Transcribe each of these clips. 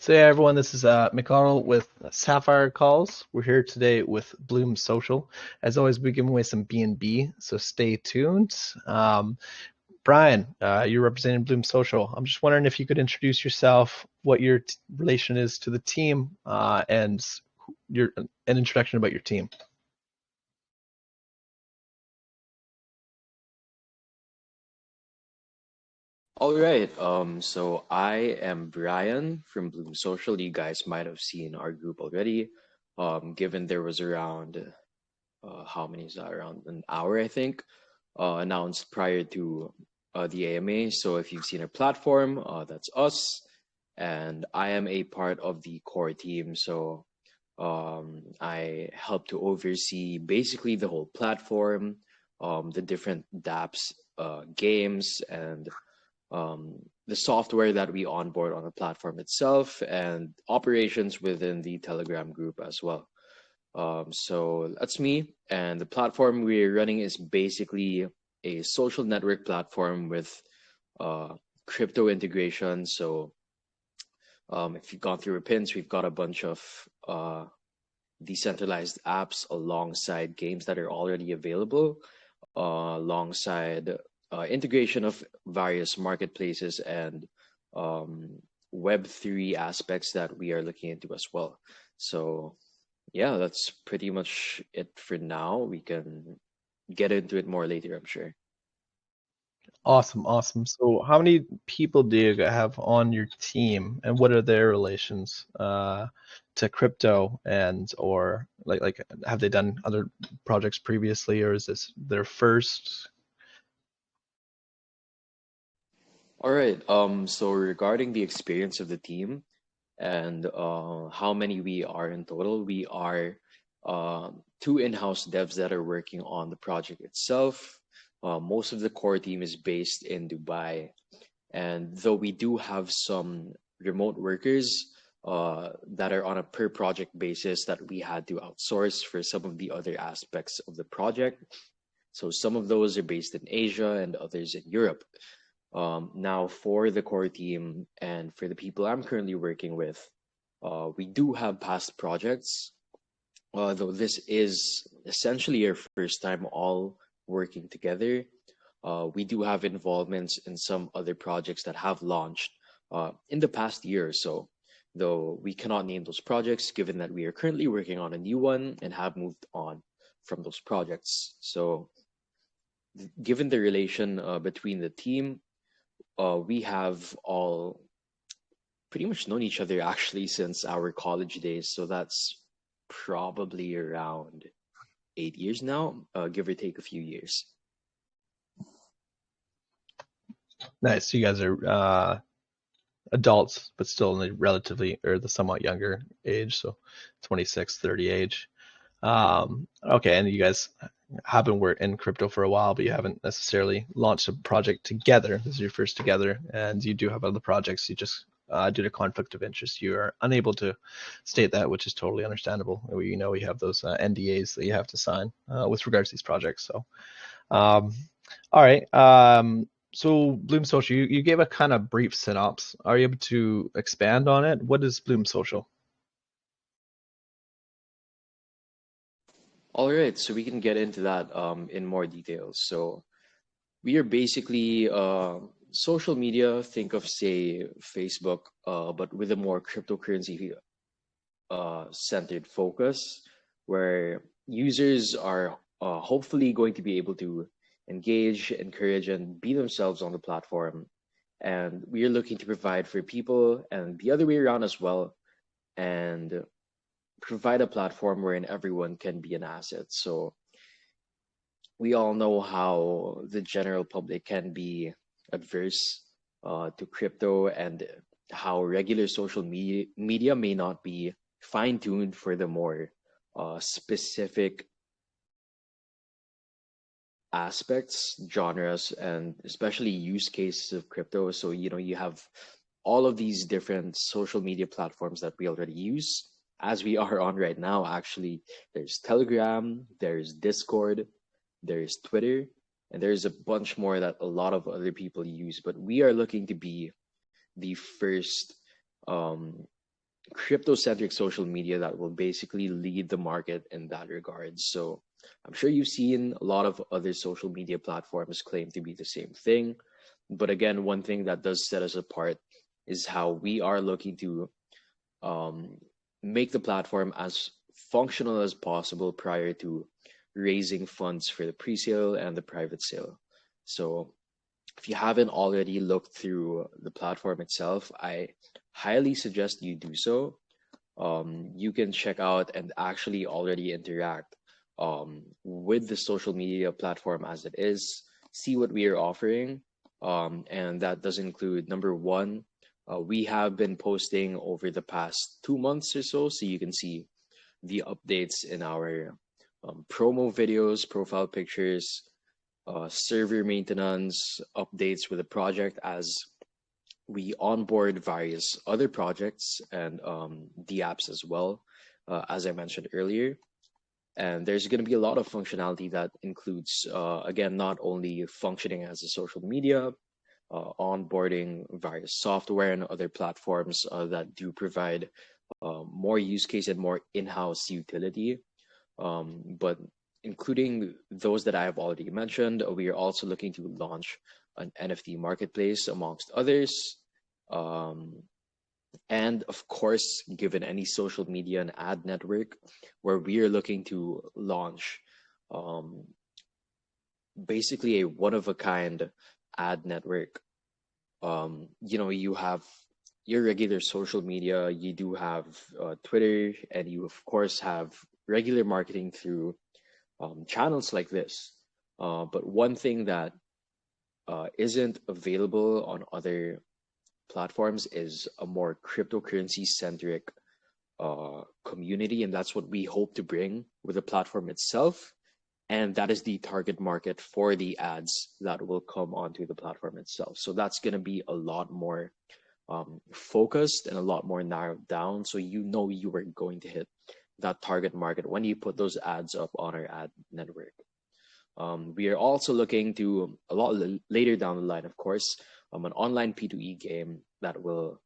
So yeah, everyone, this is McConnell with Sapphire Calls. We're here today with Bloom Social. As always, we're giving away some B&B, so stay tuned. Brian, you're representing Bloom Social. I'm just wondering if you could introduce yourself, what your relation is to the team, and an introduction about your team. All right. So I am Brian from Bloom Social. You guys might have seen our group already. Given there was around how many is that? Around an hour, I think, announced prior to the AMA. So if you've seen our platform, that's us, and I am a part of the core team. So I help to oversee basically the whole platform, the different dApps, games, and the software that we onboard on the platform itself, and operations within the Telegram group as well. So that's me. And the platform we're running is basically a social network platform with uh, crypto integration. So if you've gone through our pins, we've got a bunch of decentralized apps alongside games that are already available, alongside integration of various marketplaces and Web3 aspects that we are looking into as well. So, yeah, that's pretty much it for now. We can get into it more later, I'm sure. Awesome, awesome. So how many people do you have on your team, and what are their relations to crypto, and or like have they done other projects previously, or is this their first? All right. So regarding the experience of the team and how many we are in total, we are two in-house devs that are working on the project itself. Most of the core team is based in Dubai, and though we do have some remote workers that are on a per project basis that we had to outsource for some of the other aspects of the project. So some of those are based in Asia and others in Europe. Now, for the core team and for the people I'm currently working with, we do have past projects, though this is essentially our first time all working together. We do have involvements in some other projects that have launched in the past year or so, though we cannot name those projects given that we are currently working on a new one and have moved on from those projects. So, given the relation between the team, we have all pretty much known each other actually since our college days. So that's probably around 8 years now, give or take a few years. Nice. You guys are adults, but still in the relatively or the somewhat younger age, so 26, 30 age. Okay, and you guys have been in crypto for a while, but you haven't necessarily launched a project together. This is your first together, and you do have other projects. You just due to conflict of interest, you are unable to state that, which is totally understandable. We know we have those NDAs that you have to sign with regards to these projects. So, um, all right. So Bloom Social, you gave a kind of brief synopsis. Are you able to expand on it? What is Bloom Social? All right, so we can get into that in more details. So we are basically social media. Think of, say, Facebook, but with a more cryptocurrency centered focus, where users are hopefully going to be able to engage, encourage, and be themselves on the platform. And we are looking to provide for people and the other way around as well, and provide a platform wherein everyone can be an asset. So we all know how the general public can be adverse to crypto, and how regular social media may not be fine tuned for the more specific aspects, genres, and especially use cases of crypto. So, you have all of these different social media platforms that we already use, as we are on right now. Actually, there's Telegram, there's Discord, there's Twitter, and there's a bunch more that a lot of other people use. But we are looking to be the first um, crypto-centric social media that will basically lead the market in that regard. So I'm sure you've seen a lot of other social media platforms claim to be the same thing. But again, one thing that does set us apart is how we are looking to um, make the platform as functional as possible prior to raising funds for the pre-sale and the private sale. So if you haven't already looked through the platform itself, I highly suggest you do so. You can check out and actually already interact with the social media platform as it is, see what we are offering. And that does include number one, we have been posting over the past 2 months or so, so you can see the updates in our promo videos, profile pictures, server maintenance, updates with the project as we onboard various other projects and the apps as well, as I mentioned earlier. And there's going to be a lot of functionality that includes, again, not only functioning as a social media, onboarding various software and other platforms that do provide more use case and more in-house utility. But including those that I have already mentioned, we are also looking to launch an NFT marketplace amongst others. Um, and of course, given any social media and ad network, where we are looking to launch um, basically a one of a kind ad network. You have your regular social media, you do have Twitter, and you of course have regular marketing through channels like this. But one thing that isn't available on other platforms is a more cryptocurrency centric community, and that's what we hope to bring with the platform itself. And that is the target market for the ads that will come onto the platform itself. So that's going to be a lot more focused and a lot more narrowed down. So you know you are going to hit that target market when you put those ads up on our ad network. We are also looking to a lot later down the line, of course, an online P2E game that will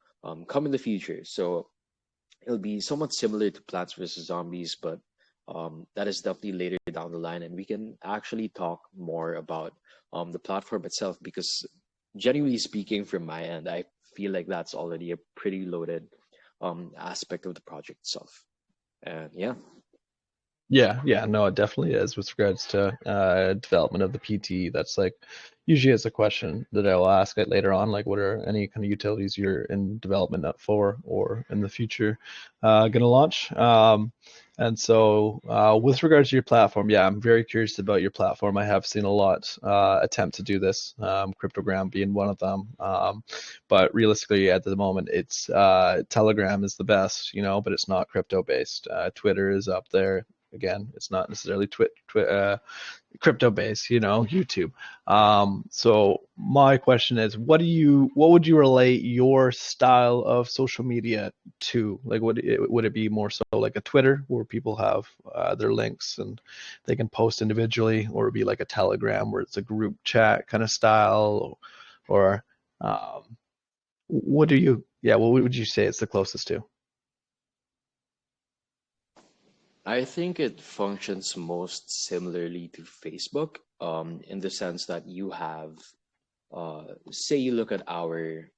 come in the future. So it'll be somewhat similar to Plants vs. Zombies, but that is definitely later down the line. And we can actually talk more about the platform itself because, genuinely speaking, from my end, I feel like that's already a pretty loaded aspect of the project itself. And yeah. Yeah, yeah, no, it definitely is with regards to development of the PT. That's like usually is a question that I'll ask it later on, like what are any kind of utilities you're in development for or in the future going to launch. And so with regards to your platform, yeah, I'm very curious about your platform. I have seen a lot attempt to do this, Cryptogram being one of them. But realistically, at the moment, it's Telegram is the best, but it's not crypto based. Twitter is up there again. It's not necessarily crypto based, YouTube. So my question is, what would you relate your style of social media to? Like, would it be more so like a Twitter where people have their links and they can post individually, or would it be like a Telegram where it's a group chat kind of style, or what would you say it's the closest to? I think it functions most similarly to Facebook, in the sense that you have, say, you look at our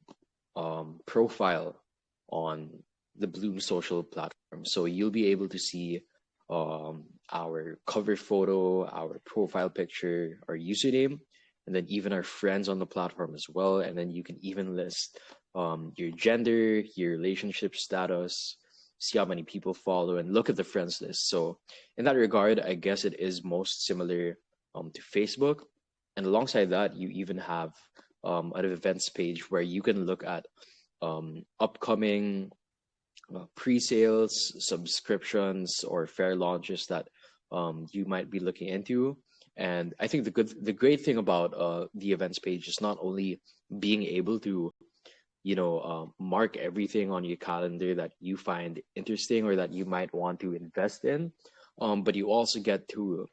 profile on the Bloom social platform. So you'll be able to see our cover photo, our profile picture, our username, and then even our friends on the platform as well. And then you can even list your gender, your relationship status, see how many people follow, and look at the friends list. So in that regard, I guess it is most similar to Facebook. And alongside that, you even have an events page where you can look at upcoming pre-sales, subscriptions, or fair launches that you might be looking into. And I think the great thing about the events page is not only being able to mark everything on your calendar that you find interesting or that you might want to invest in, but you also get to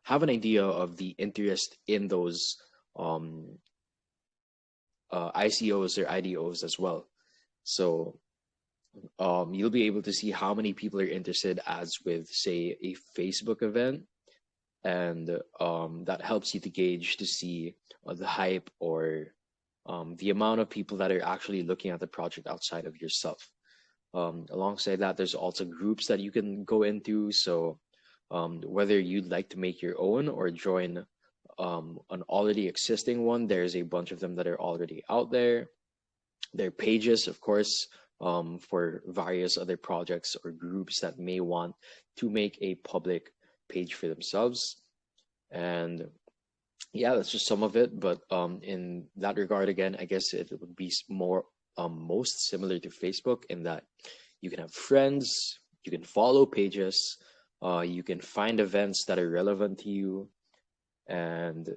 have an idea of the interest in those ICOs or IDOs as well. So You'll be able to see how many people are interested, as with, say, a Facebook event, and that helps you to gauge to see the hype, or the amount of people that are actually looking at the project outside of yourself. Alongside that, there's also groups that you can go into. So whether you'd like to make your own or join an already existing one, there's a bunch of them that are already out there. There are pages, of course, for various other projects or groups that may want to make a public page for themselves. And yeah, that's just some of it. But in that regard, again, I guess it would be more most similar to Facebook, in that you can have friends, you can follow pages, you can find events that are relevant to you, and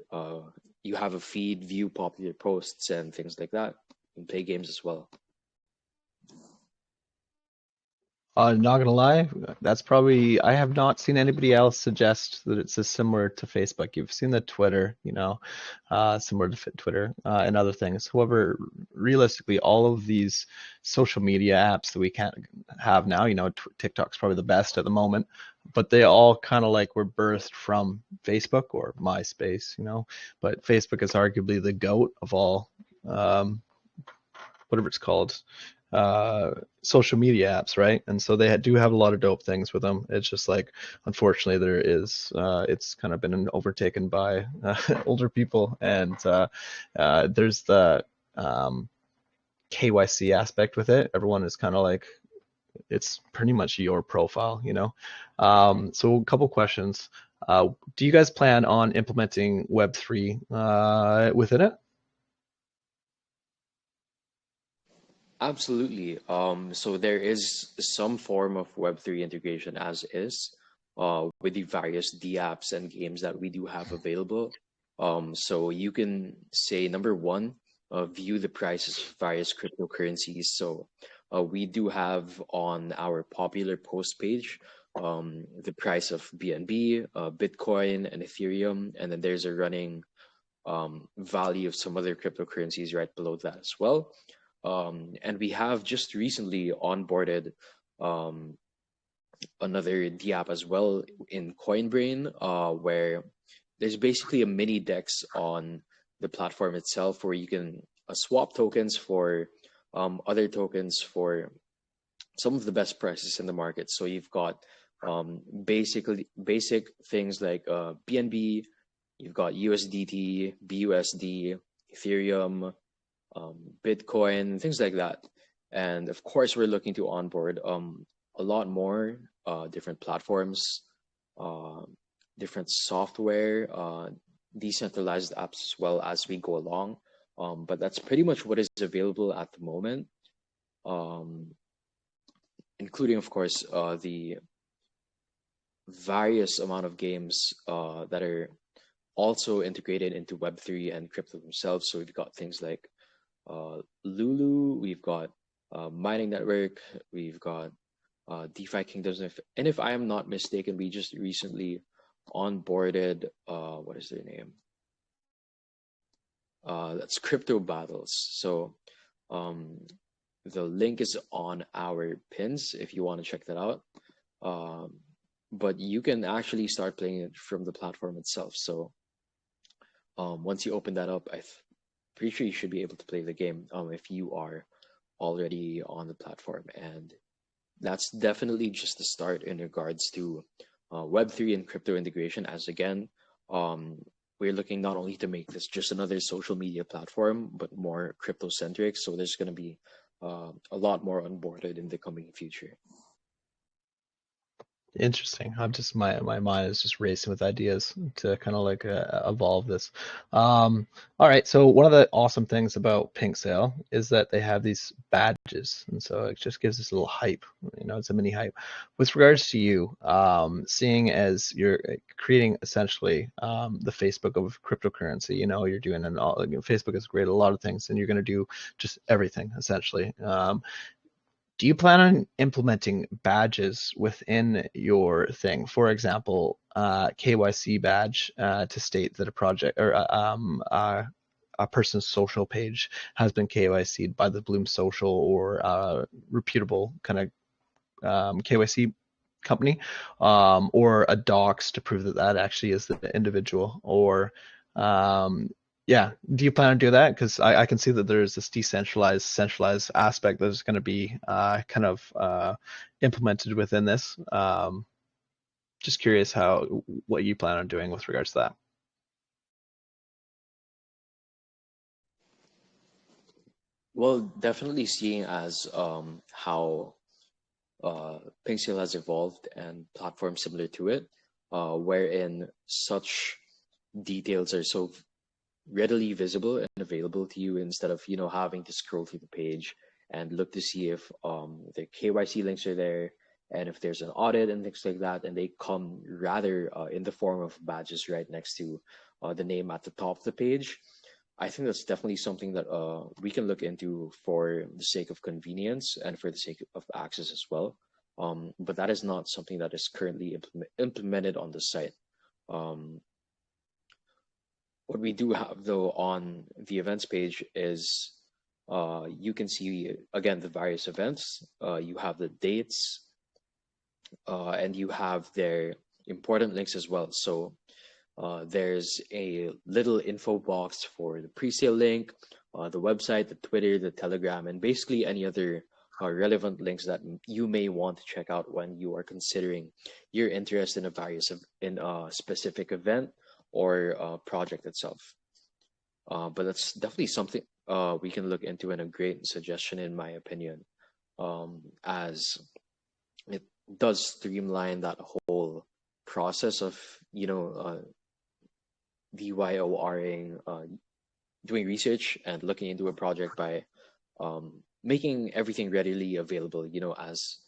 you have a feed, view popular posts, and things like that, and play games as well. Not gonna lie, that's probably I have not seen anybody else suggest that it's as similar to Facebook. You've seen the Twitter, similar to Twitter and other things. However, realistically, all of these social media apps that we can't have now, TikTok's probably the best at the moment, but they all kind of like were birthed from Facebook or MySpace. But Facebook is arguably the goat of all. Whatever it's called, social media apps, right? And so they do have a lot of dope things with them. It's just like, unfortunately, it's kind of been overtaken by older people, and there's the KYC aspect with it. Everyone is kind of like, it's pretty much your profile. So a couple questions. Do you guys plan on implementing Web3 within it? Absolutely. So there is some form of Web3 integration as is, with the various D apps and games that we do have available. So you can say, number one, view the prices of various cryptocurrencies. So we do have on our popular post page the price of BNB, Bitcoin, and Ethereum, and then there's a running value of some other cryptocurrencies right below that as well. And we have just recently onboarded um, another D app as well in CoinBrain, where there's basically a mini DEX on the platform itself, where you can swap tokens for other tokens for some of the best prices in the market. So you've got basic things like BNB, you've got USDT, BUSD, Ethereum, Bitcoin, things like that. And of course, we're looking to onboard a lot more different platforms, uh, different software, decentralized apps as well as we go along. But that's pretty much what is available at the moment, um, including, of course, the various amount of games that are also integrated into Web3 and crypto themselves. So we've got things like Lulu, we've got Mining Network, we've got DeFi Kingdoms. And if I am not mistaken, we just recently onboarded, what is their name? That's Crypto Battles. So the link is on our pins if you want to check that out. But you can actually start playing it from the platform itself. So once you open that up, pretty sure you should be able to play the game if you are already on the platform. And that's definitely just the start in regards to Web3 and crypto integration. As again, we're looking not only to make this just another social media platform, but more crypto centric. So there's going to be a lot more onboarded in the coming future. Interesting. My mind is just racing with ideas to kind of like evolve this. All right. So one of the awesome things about Pink Sale is that they have these badges, and so it just gives us a little hype. It's a mini hype. With regards to you, seeing as you're creating essentially the Facebook of cryptocurrency, you're doing Facebook is great at a lot of things, and you're going to do just everything essentially. Do you plan on implementing badges within your thing? For example, KYC badge to state that a project or a person's social page has been KYC'd by the Bloom Social or reputable kind of KYC company, or a docs to prove that that actually is the individual, or um, yeah. Do you plan on doing that? Because I can see that there's this decentralized, centralized aspect that's going to be kind of implemented within this. Just curious what you plan on doing with regards to that. Well, definitely seeing as how Pixel has evolved and platforms similar to it, wherein such details are so readily visible and available to you instead of having to scroll through the page and look to see if the KYC links are there and if there's an audit and things like that, and they come rather in the form of badges right next to the name at the top of the page. I think that's definitely something that we can look into for the sake of convenience and for the sake of access as well. But that is not something that is currently implemented on the site. Um, what we do have though on the events page is you can see again the various events. You have the dates, and you have their important links as well. So there's a little info box for the pre-sale link, the website, the Twitter, the Telegram, and basically any other relevant links that you may want to check out when you are considering your interest in in a specific event or project itself. But that's definitely something we can look into, and a great suggestion in my opinion, as it does streamline that whole process of VYORing, doing research and looking into a project by making everything readily available, as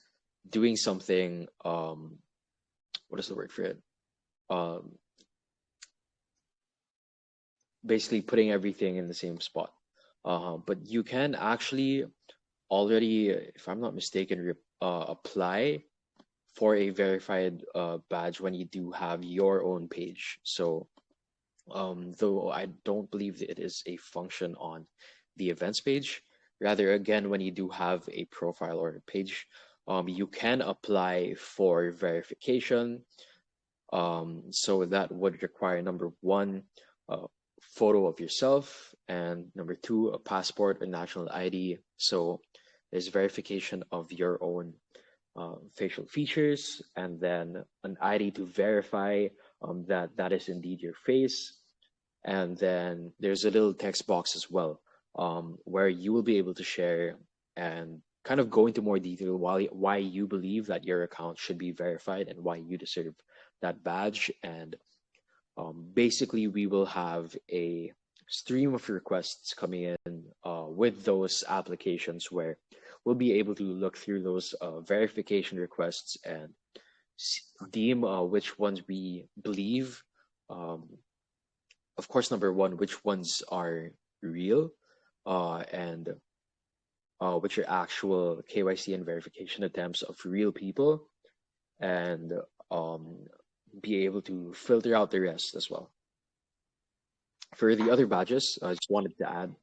doing something, what is the word for it? Um, Basically putting everything in the same spot. But you can actually already, if I'm not mistaken, apply for a verified badge when you do have your own page. So though I don't believe that it is a function on the events page. Rather, again, when you do have a profile or a page, you can apply for verification. So that would require number one, a photo of yourself, and number two, a passport or national ID. So there's verification of your own facial features, and then an ID to verify that that is indeed your face. And then there's a little text box as well, where you will be able to share and kind of go into more detail why you believe that your account should be verified and why you deserve that badge. And basically, we will have a stream of requests coming in with those applications where we'll be able to look through those verification requests and deem which ones we believe. Of course, number one, which ones are real, and which are actual KYC and verification attempts of real people, and be able to filter out the rest as well. For the other badges, I just wanted to add,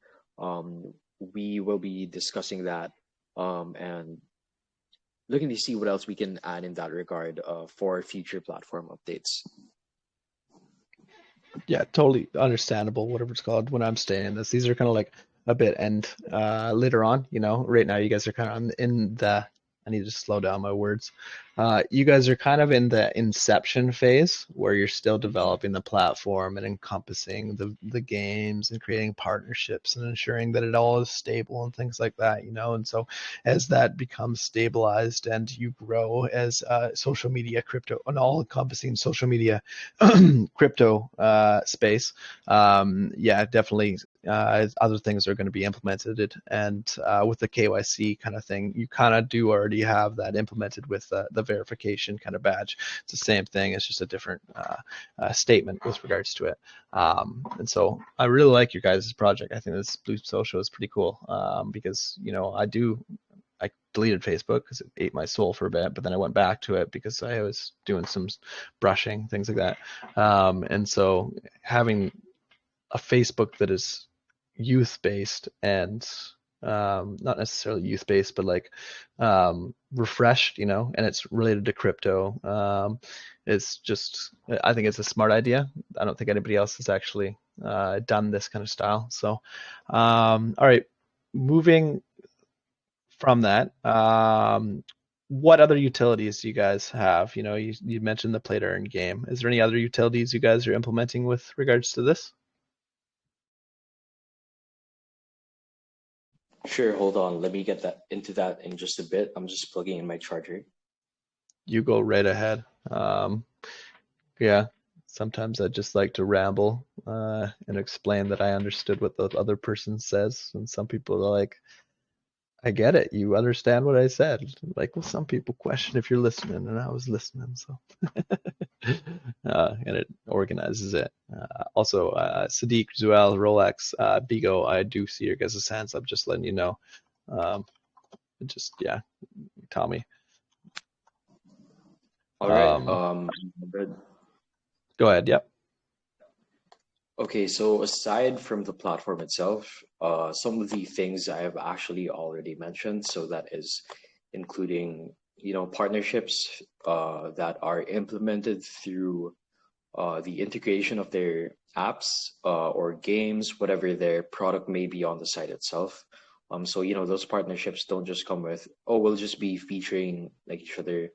we will be discussing that and looking to see what else we can add in that regard for future platform updates. Yeah, totally understandable, whatever it's called, when I'm staying in this. These are kind of like a bit end later on, right now you guys are kind of in the, I need to slow down my words. You guys are kind of in the inception phase where you're still developing the platform and encompassing the games and creating partnerships and ensuring that it all is stable and things like that, And so as that becomes stabilized and you grow as social media, crypto, an all encompassing social media crypto space, yeah, definitely other things are going to be implemented. And with the KYC kind of thing, you kind of do already have that implemented with the verification kind of badge. It's the same thing. It's just a different statement with regards to it. And so I really like your guys' project. I think this Blue Social is pretty cool because, I deleted Facebook because it ate my soul for a bit, but then I went back to it because I was doing some brushing, things like that. And so having a Facebook that is youth-based and not necessarily youth-based, but like refreshed, and it's related to crypto. It's just, I think it's a smart idea. I don't think anybody else has actually done this kind of style. So, all right, moving from that, what other utilities do you guys have? You mentioned the play to earn game. Is there any other utilities you guys are implementing with regards to this? Sure, hold on. Let me get that into that in just a bit. I'm just plugging in my charger. You go right ahead. Yeah, sometimes I just like to ramble and explain that I understood what the other person says, and some people are like, I get it. You understand what I said. Like, well, some people question if you're listening, and I was listening, so and it organizes it. Also, Sadiq, Zuel, Rolex, Bigo, I do see your guys' hands up. Just letting you know. Um, just yeah, Tommy. All right. Good. Go ahead. Yep. Okay, so aside from the platform itself, some of the things I have actually already mentioned, so that is including, partnerships that are implemented through the integration of their apps or games, whatever their product may be on the site itself. So those partnerships don't just come with, oh, we'll just be featuring like each other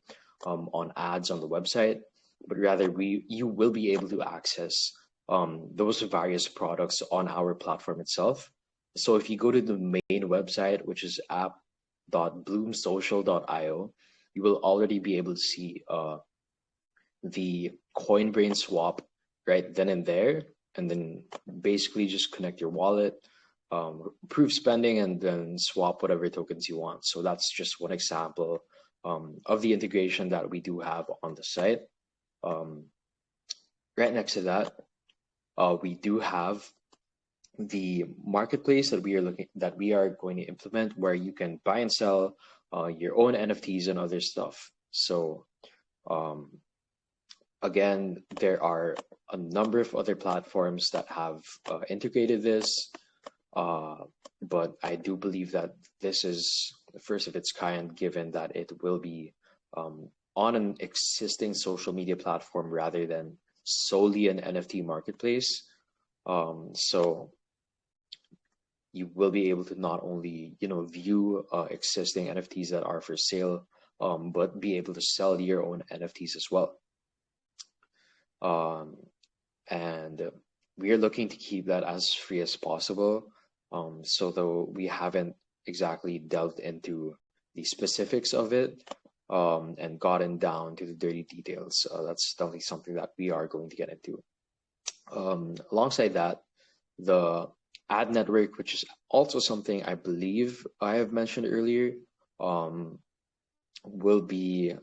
on ads on the website, but rather you will be able to access those various products on our platform itself. So if you go to the main website, which is app.bloomsocial.io, you will already be able to see the coin brain swap right then and there, and then basically just connect your wallet, approve spending, and then swap whatever tokens you want. So that's just one example of the integration that we do have on the site. um, right next to that, we do have the marketplace that we are going to implement, where you can buy and sell your own NFTs and other stuff. So um, again, there are a number of other platforms that have integrated this, uh, but I do believe that this is the first of its kind, given that it will be on an existing social media platform rather than solely an NFT marketplace. So you will be able to not only view existing NFTs that are for sale, but be able to sell your own NFTs as well. Um, and we are looking to keep that as free as possible. So though we haven't exactly delved into the specifics of it and gotten down to the dirty details, that's definitely something that we are going to get into. Alongside that, the ad network, which is also something I believe I have mentioned earlier, um, will be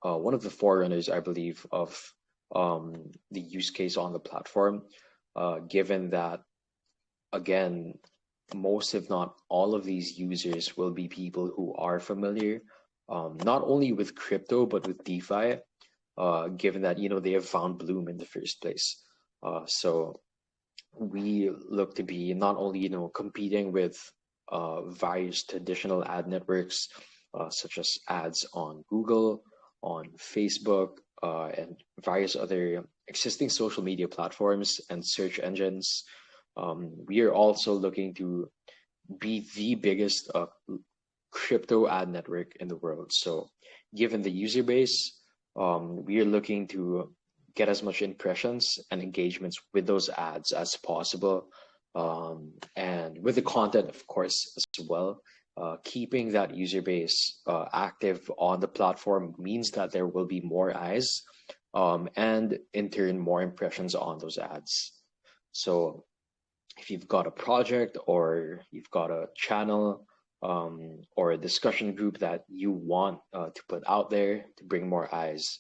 one of the forerunners, I believe, of the use case on the platform, given that, again, most, if not all, of these users will be people who are familiar not only with crypto but with DeFi, given that they have found Bloom in the first place. So we look to be not only competing with various traditional ad networks such as ads on Google, on Facebook, and various other existing social media platforms and search engines. We are also looking to be the biggest crypto ad network in the world. So, given the user base, we are looking to get as much impressions and engagements with those ads as possible, and with the content, of course, as well. Keeping that user base active on the platform means that there will be more eyes, and in turn, more impressions on those ads. So, if you've got a project or you've got a channel or a discussion group that you want to put out there to bring more eyes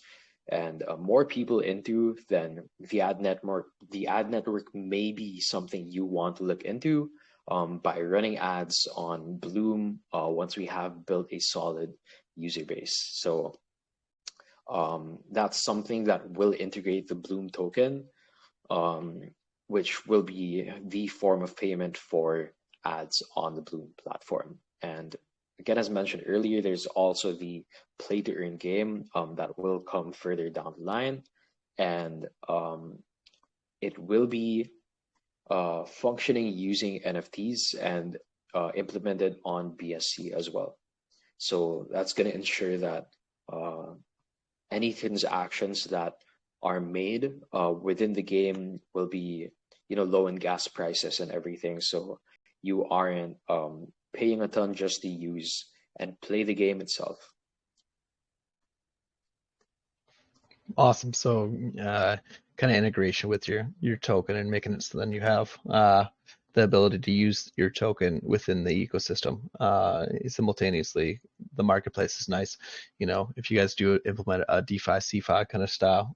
and more people into, then the ad network may be something you want to look into by running ads on Bloom once we have built a solid user base. So that's something that will integrate the Bloom token. Um, which will be the form of payment for ads on the Bloom platform. And again, as mentioned earlier, there's also the play to earn game that will come further down the line. And it will be functioning using NFTs and implemented on BSC as well. So that's going to ensure that any transactions that are made within the game will be, low in gas prices and everything. So you aren't paying a ton just to use and play the game itself. Awesome. So, kind of integration with your token and making it so then you have the ability to use your token within the ecosystem. Simultaneously, the marketplace is nice. If you guys do implement a DeFi, CeFi kind of style,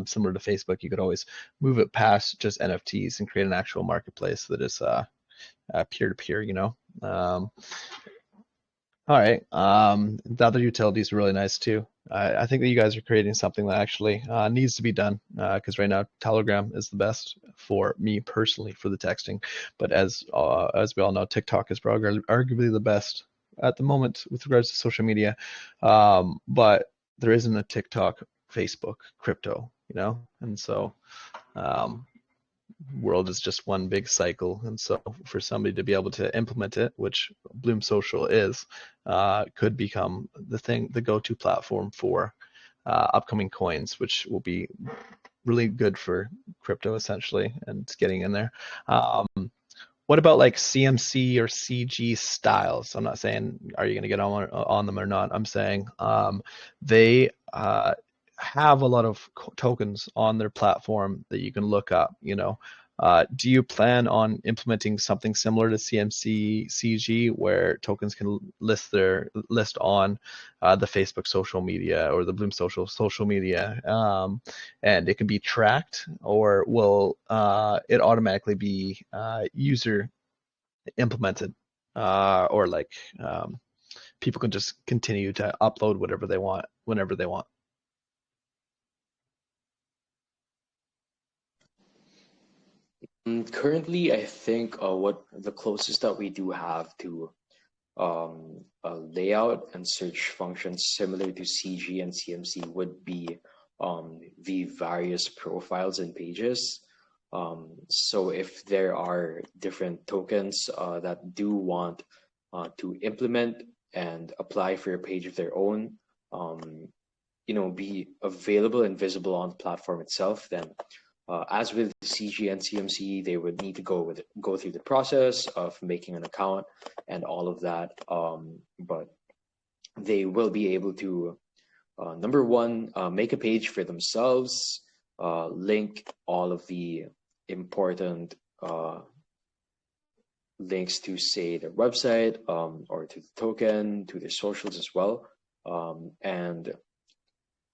similar to Facebook, you could always move it past just NFTs and create an actual marketplace that is peer to peer. All right. The other utilities are really nice too. I think that you guys are creating something that actually needs to be done because right now Telegram is the best for me personally for the texting. But as we all know, TikTok is probably arguably the best at the moment with regards to social media. But there isn't a TikTok, Facebook, crypto, and so um, world is just one big cycle. And so for somebody to be able to implement it, which Bloom Social is, could become the go-to platform for upcoming coins, which will be really good for crypto essentially and getting in there. What about like CMC or CG styles? I'm not saying are you going to get on them or not. I'm saying they have a lot of tokens on their platform that you can look up. Do you plan on implementing something similar to CMC CG where tokens can list on the Facebook social media or the Bloom social media, and it can be tracked, or will it automatically be user implemented, or like people can just continue to upload whatever they want whenever they want? Currently, I think what the closest that we do have to a layout and search functions similar to CG and CMC would be the various profiles and pages. So if there are different tokens that do want to implement and apply for a page of their own, be available and visible on the platform itself, then as with CG and CMC, they would need to go through the process of making an account and all of that. But they will be able to, number one, make a page for themselves, link all of the important links to, say, their website, or to the token, to their socials as well. And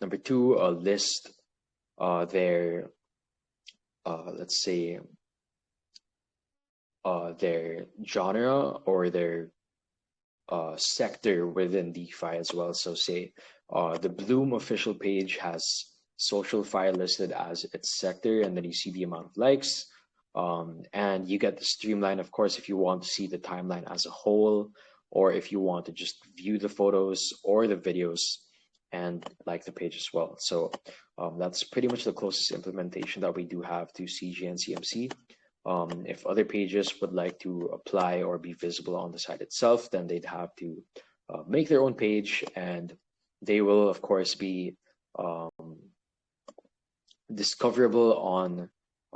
number two, list their let's say their genre or their sector within DeFi as well. So say the Bloom official page has social file listed as its sector, and then you see the amount of likes. And you get the streamline, of course, if you want to see the timeline as a whole, or if you want to just view the photos or the videos and like the page as well. So that's pretty much the closest implementation that we do have to CG and CMC. If other pages would like to apply or be visible on the site itself, then they'd have to make their own page, and they will, of course, be discoverable on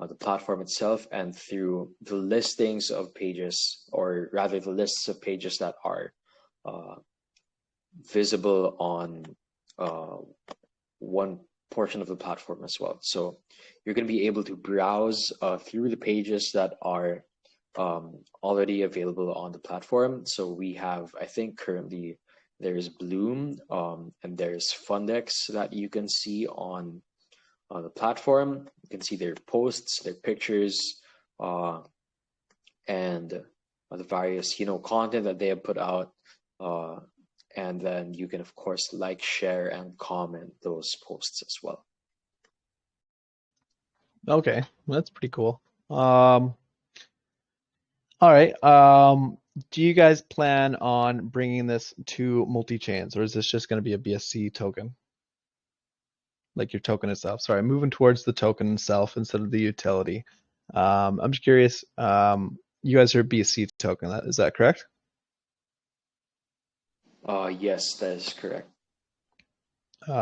the platform itself and through the listings of pages, or rather the lists of pages that are visible on one portion of the platform as well. So you're going to be able to browse through the pages that are already available on the platform. So we have, I think currently there's Bloom, and there's Fundex that you can see on the platform. You can see their posts, their pictures, and the various content that they have put out. And then you can, of course, like, share, and comment those posts as well. Okay, that's pretty cool. Um, all right. Do you guys plan on bringing this to multi-chains, or is this just going to be a BSC token, like your token itself? Sorry, moving towards the token itself instead of the utility. I'm just curious. You guys are a BSC token, is that correct? Yes, that is correct.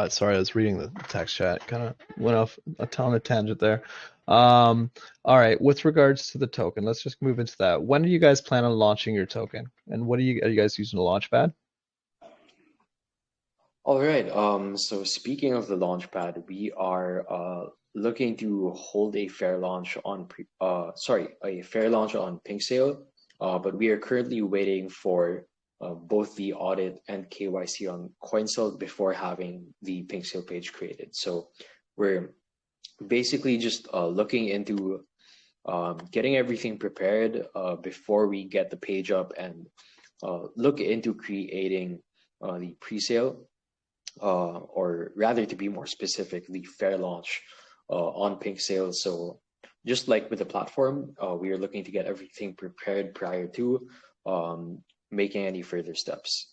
Sorry, I was reading the text chat. Kind of went off a ton of tangent there. All right, with regards to the token, let's just move into that. When do you guys plan on launching your token? And what are you guys using a launchpad? All right. So speaking of the launchpad, we are looking to hold a fair launch on a fair launch on Pink Sale. But we are currently waiting for both the audit and KYC on CoinSell before having the Pink Sale page created. So we're basically just looking into getting everything prepared before we get the page up and look into creating the pre-sale, or rather, to be more specific, the fair launch on Pink Sale. So just like with the platform, we are looking to get everything prepared prior to making any further steps.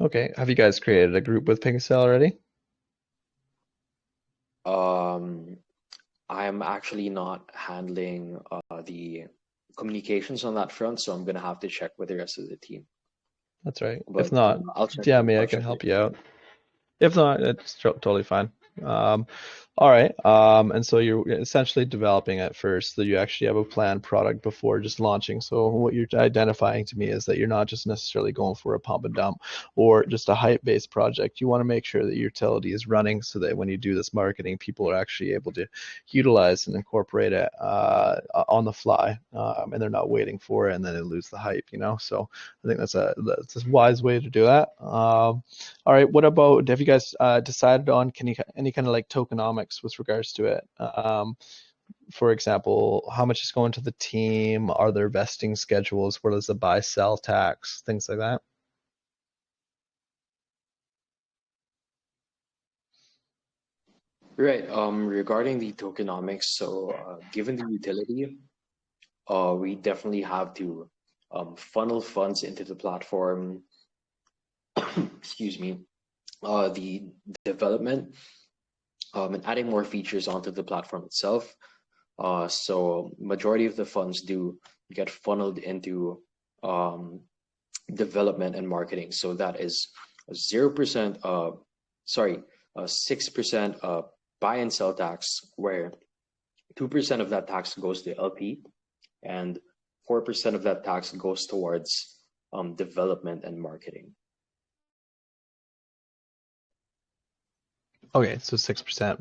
Okay, have you guys created a group with Pinkcell already? Um, I'm actually not handling the communications on that front, so I'm gonna have to check with the rest of the team. That's right. If But not, I'll check. DM me, I I'll can check help with you you. out. If not, it's totally fine. Um, all right. And so you're essentially developing at first, that you actually have a planned product before just launching. So what you're identifying to me is that you're not just necessarily going for a pump and dump or just a hype-based project. You want to make sure that your utility is running so that when you do this marketing, people are actually able to utilize and incorporate it on the fly, and they're not waiting for it and then they lose the hype, you know? So I think that's a wise way to do that. All right. What about, have you guys decided on any kind of like tokenomics with regards to it? For example, how much is going to the team? Are there vesting schedules? What is the buy sell tax? Things like that. Right. Regarding the tokenomics, so given the utility, we definitely have to funnel funds into the platform. Excuse me. The development and adding more features onto the platform itself. So majority of the funds do get funneled into um, development and marketing. So that is 0%, sorry, 6% buy and sell tax, where 2% of that tax goes to LP and 4% of that tax goes towards development and marketing. Okay, so 6%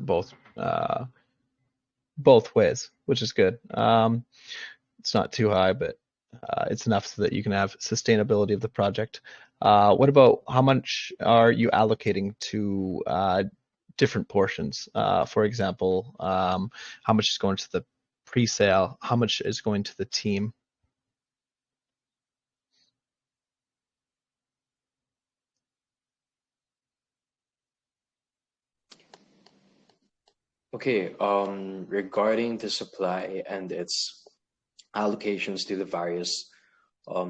both ways, which is good. It's not too high, but it's enough so that you can have sustainability of the project. What about how much are you allocating to different portions? For example, how much is going to the pre-sale? How much is going to the team? Okay, regarding the supply and its allocations to the various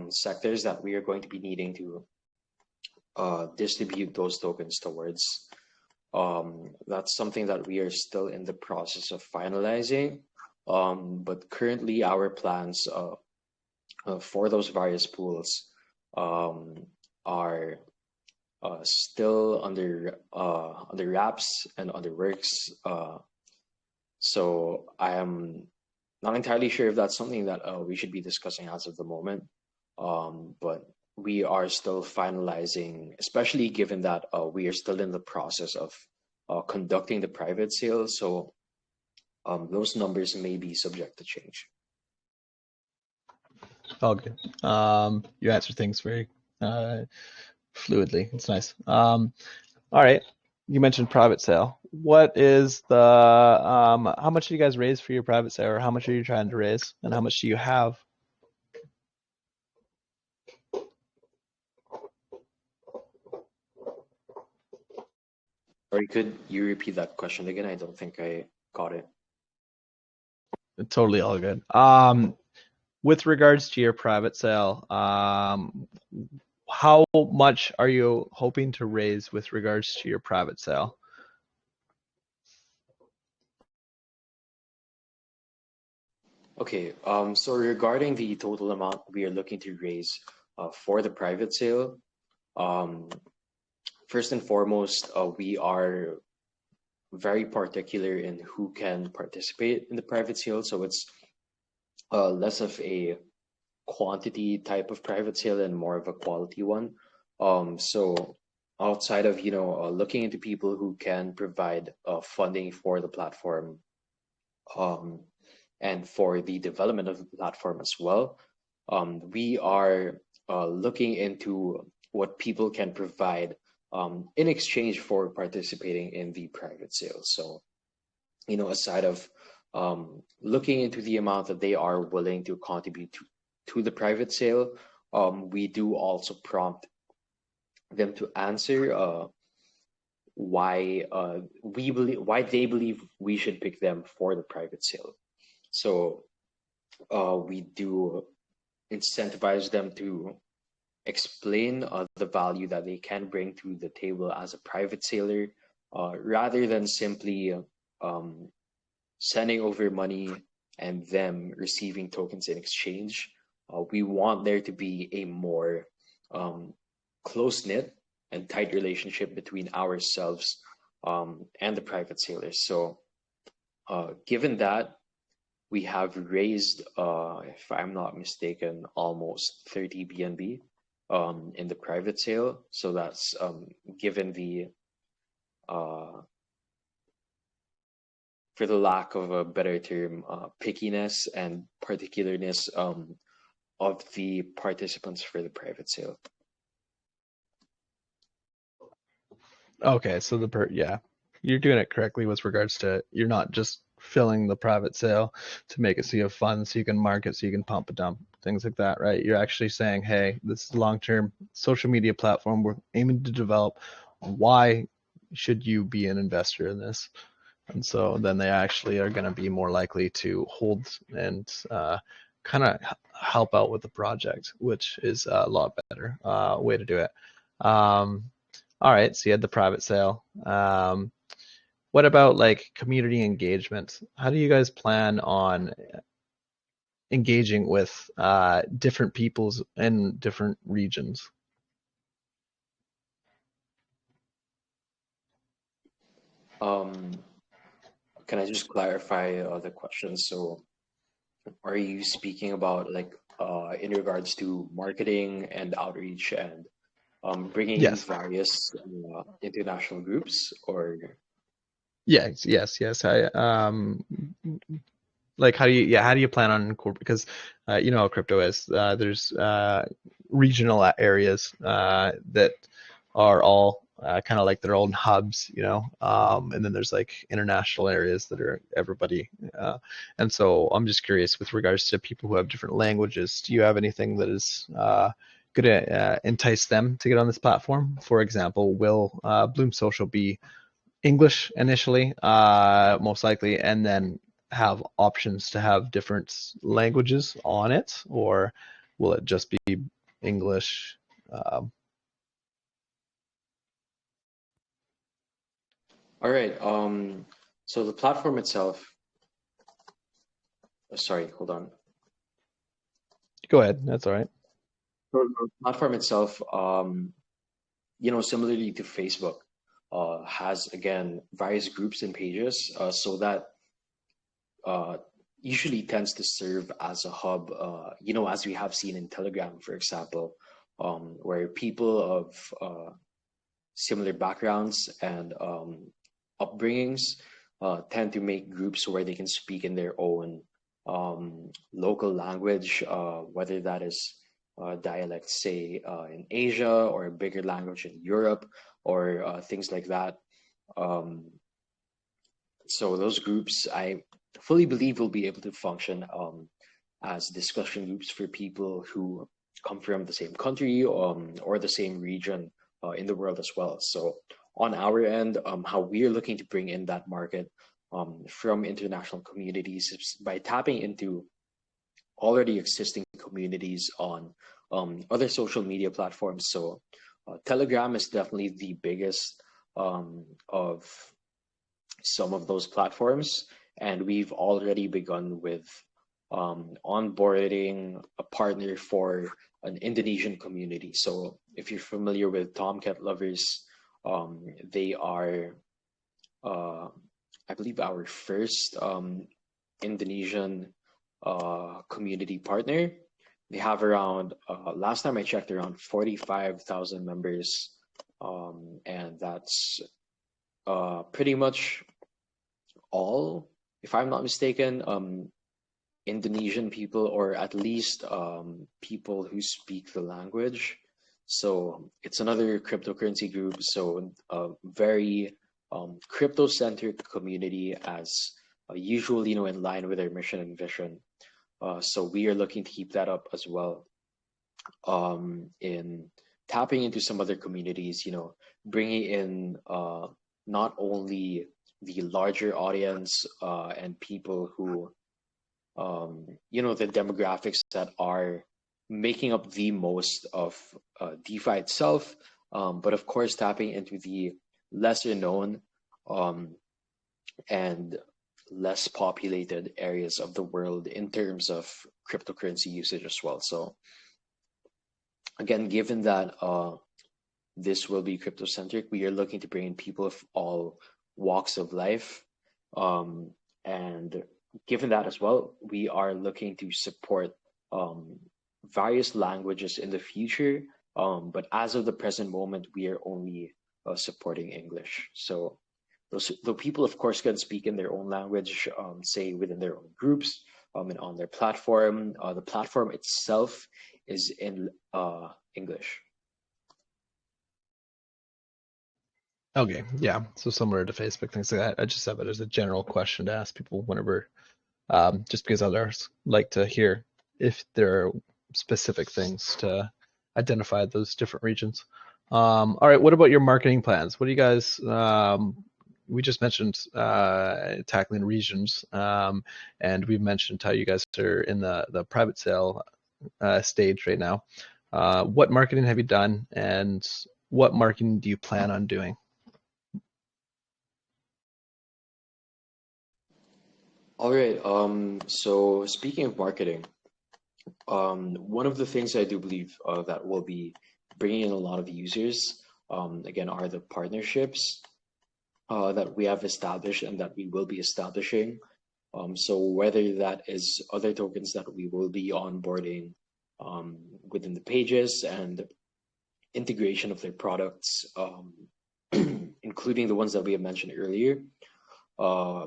sectors that we are going to be needing to distribute those tokens towards, that's something that we are still in the process of finalizing. But currently, our plans for those various pools um, are still under wraps and under works. So I am not entirely sure if that's something that we should be discussing as of the moment. But we are still finalizing, especially given that we are still in the process of conducting the private sale. So those numbers may be subject to change. All good. You answer things very uh, fluidly. It's nice. All right. You mentioned private sale. What is the how much do you guys raise for your private sale, or how much are you trying to raise, and how much do you have? Or could you repeat that question again? I don't think I got it. Totally all good. With regards to your private sale, how much are you hoping to raise with regards to your private sale? Okay, so regarding the total amount we are looking to raise for the private sale, um, first and foremost, we are very particular in who can participate in the private sale. So it's less of a quantity type of private sale and more of a quality one. So outside of looking into people who can provide funding for the platform, um, and for the development of the platform as well, we are looking into what people can provide in exchange for participating in the private sale. So, aside of looking into the amount that they are willing to contribute to the private sale, we do also prompt them to answer why they believe we should pick them for the private sale. So we do incentivize them to explain the value that they can bring to the table as a private sailor, rather than simply um, sending over money and them receiving tokens in exchange. We want there to be a more um, close knit and tight relationship between ourselves and the private sailors. So, given that, we have raised, if I'm not mistaken, almost 30 BNB in the private sale. So that's given the, uh, for the lack of a better term, pickiness and particularness of the participants for the private sale. Okay, so yeah, you're doing it correctly with regards to you're not just filling the private sale to make it so you have fun, so you can market, so you can pump and dump, things like that, right? You're actually saying, hey, this is a long-term social media platform we're aiming to develop. Why should you be an investor in this? And so then they actually are going to be more likely to hold and kind of help out with the project, which is a lot better way to do it. All right, so you had the private sale. What about like community engagement? How do you guys plan on engaging with different peoples in different regions? Um, can I just clarify the question? So, are you speaking about like in regards to marketing and outreach and bringing in Yes. various international groups, or Yes, yes, yes. I like how do you yeah how do you plan on incorporating because you know how crypto is there's regional areas that are all kind of like their own hubs, you know, and then there's like international areas that are everybody, and so I'm just curious with regards to people who have different languages, do you have anything that is going to entice them to get on this platform? For example, will Bloom Social be English initially, most likely, and then have options to have different languages on it, or will it just be English? Um, all right. So the platform itself. Sorry, hold on. Go ahead, that's all right. So the platform itself, similarly to Facebook, has again various groups and pages, so that uh, usually tends to serve as a hub. As we have seen in Telegram, for example, where people of similar backgrounds and upbringings tend to make groups where they can speak in their own local language, whether that is dialects, say, in Asia, or a bigger language in Europe, or things like that. Um, so those groups, I fully believe, will be able to function as discussion groups for people who come from the same country or the same region in the world as well. So on our end, how we are looking to bring in that market, from international communities by tapping into already existing communities on other social media platforms. So Telegram is definitely the biggest of some of those platforms, and we've already begun with onboarding a partner for an Indonesian community. So if you're familiar with Tomcat Lovers, they are, uh, I believe, our first Indonesian community partner. They have around, last time I checked, around 45,000 members. And that's pretty much all, if I'm not mistaken, Indonesian people, or at least people who speak the language. So it's another cryptocurrency group. So a very crypto-centric community, as usual, in line with our mission and vision. So we are looking to keep that up as well, in tapping into some other communities, bringing in not only the larger audience and people who, the demographics that are making up the most of DeFi itself, but of course tapping into the lesser known um, and less populated areas of the world in terms of cryptocurrency usage as well. So again, given that this will be crypto centric, we are looking to bring in people of all walks of life. And given that as well, we are looking to support various languages in the future. But as of the present moment, we are only supporting English. So the people, of course, can speak in their own language, say within their own groups, and on their platform. The platform itself is in English. Okay, yeah. So similar to Facebook, things like that. I just have it as a general question to ask people whenever, just because others like to hear if there are specific things to identify those different regions. All right, what about your marketing plans? What do you guys? We just mentioned tackling regions, and we mentioned how you guys are in the private sale stage right now. What marketing have you done, and what marketing do you plan on doing? All right. So speaking of marketing, one of the things I do believe that will be bringing in a lot of users, again, are the partnerships that we have established and that we will be establishing. So whether that is other tokens that we will be onboarding within the pages, and integration of their products, including the ones that we have mentioned earlier. Uh,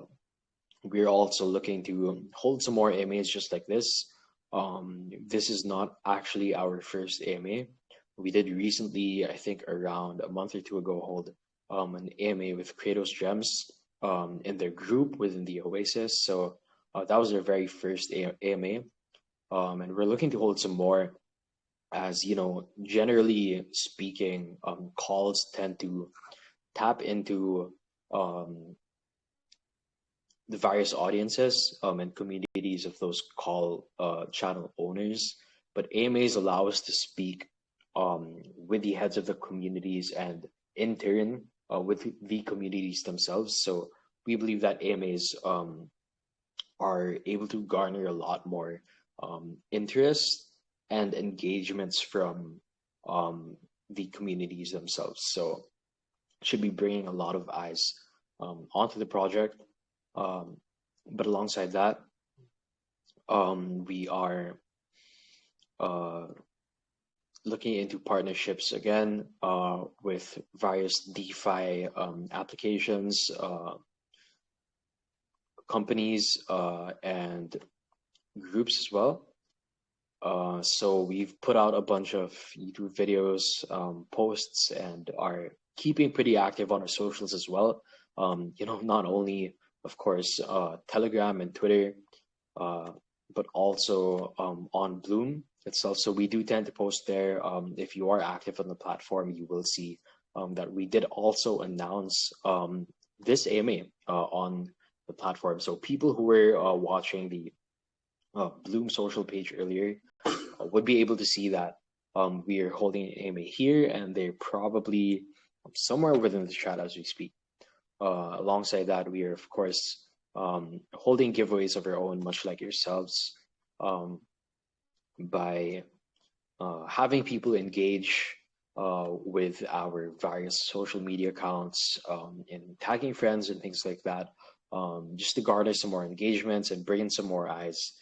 we're also looking to hold some more AMAs just like this. This is not actually our first AMA. We did recently, I think around a month or two ago, hold an AMA with Kratos Gems in their group within the Oasis. So that was their very first AMA. And we're looking to hold some more, as generally speaking, calls tend to tap into the various audiences and communities of those call channel owners. But AMAs allow us to speak with the heads of the communities, and in turn with the communities themselves. So we believe that AMAs are able to garner a lot more interest and engagements from the communities themselves. So should be bringing a lot of eyes onto the project. But alongside that, we are uh, looking into partnerships again with various DeFi applications, companies, and groups as well. So we've put out a bunch of YouTube videos, posts, and are keeping pretty active on our socials as well. Not only, of course, Telegram and Twitter, but also on Bloom itself. So we do tend to post there. If you are active on the platform, you will see that we did also announce this AMA on the platform. So people who were watching the Bloom social page earlier would be able to see that we are holding an AMA here, and they're probably somewhere within the chat as we speak. Alongside that, we are, of course, holding giveaways of our own, much like yourselves, by having people engage with our various social media accounts and tagging friends and things like that, just to garner some more engagements and bring in some more eyes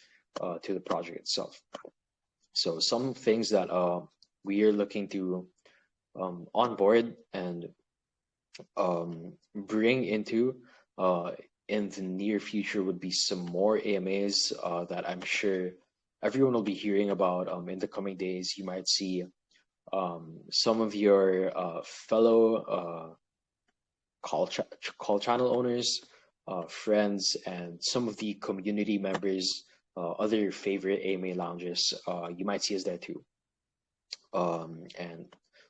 to the project itself. So some things that we are looking to onboard and bring into in the near future would be some more AMAs that I'm sure everyone will be hearing about in the coming days. You might see some of your fellow call channel owners, friends, and some of the community members, other favorite AMA lounges. You might see us there too. And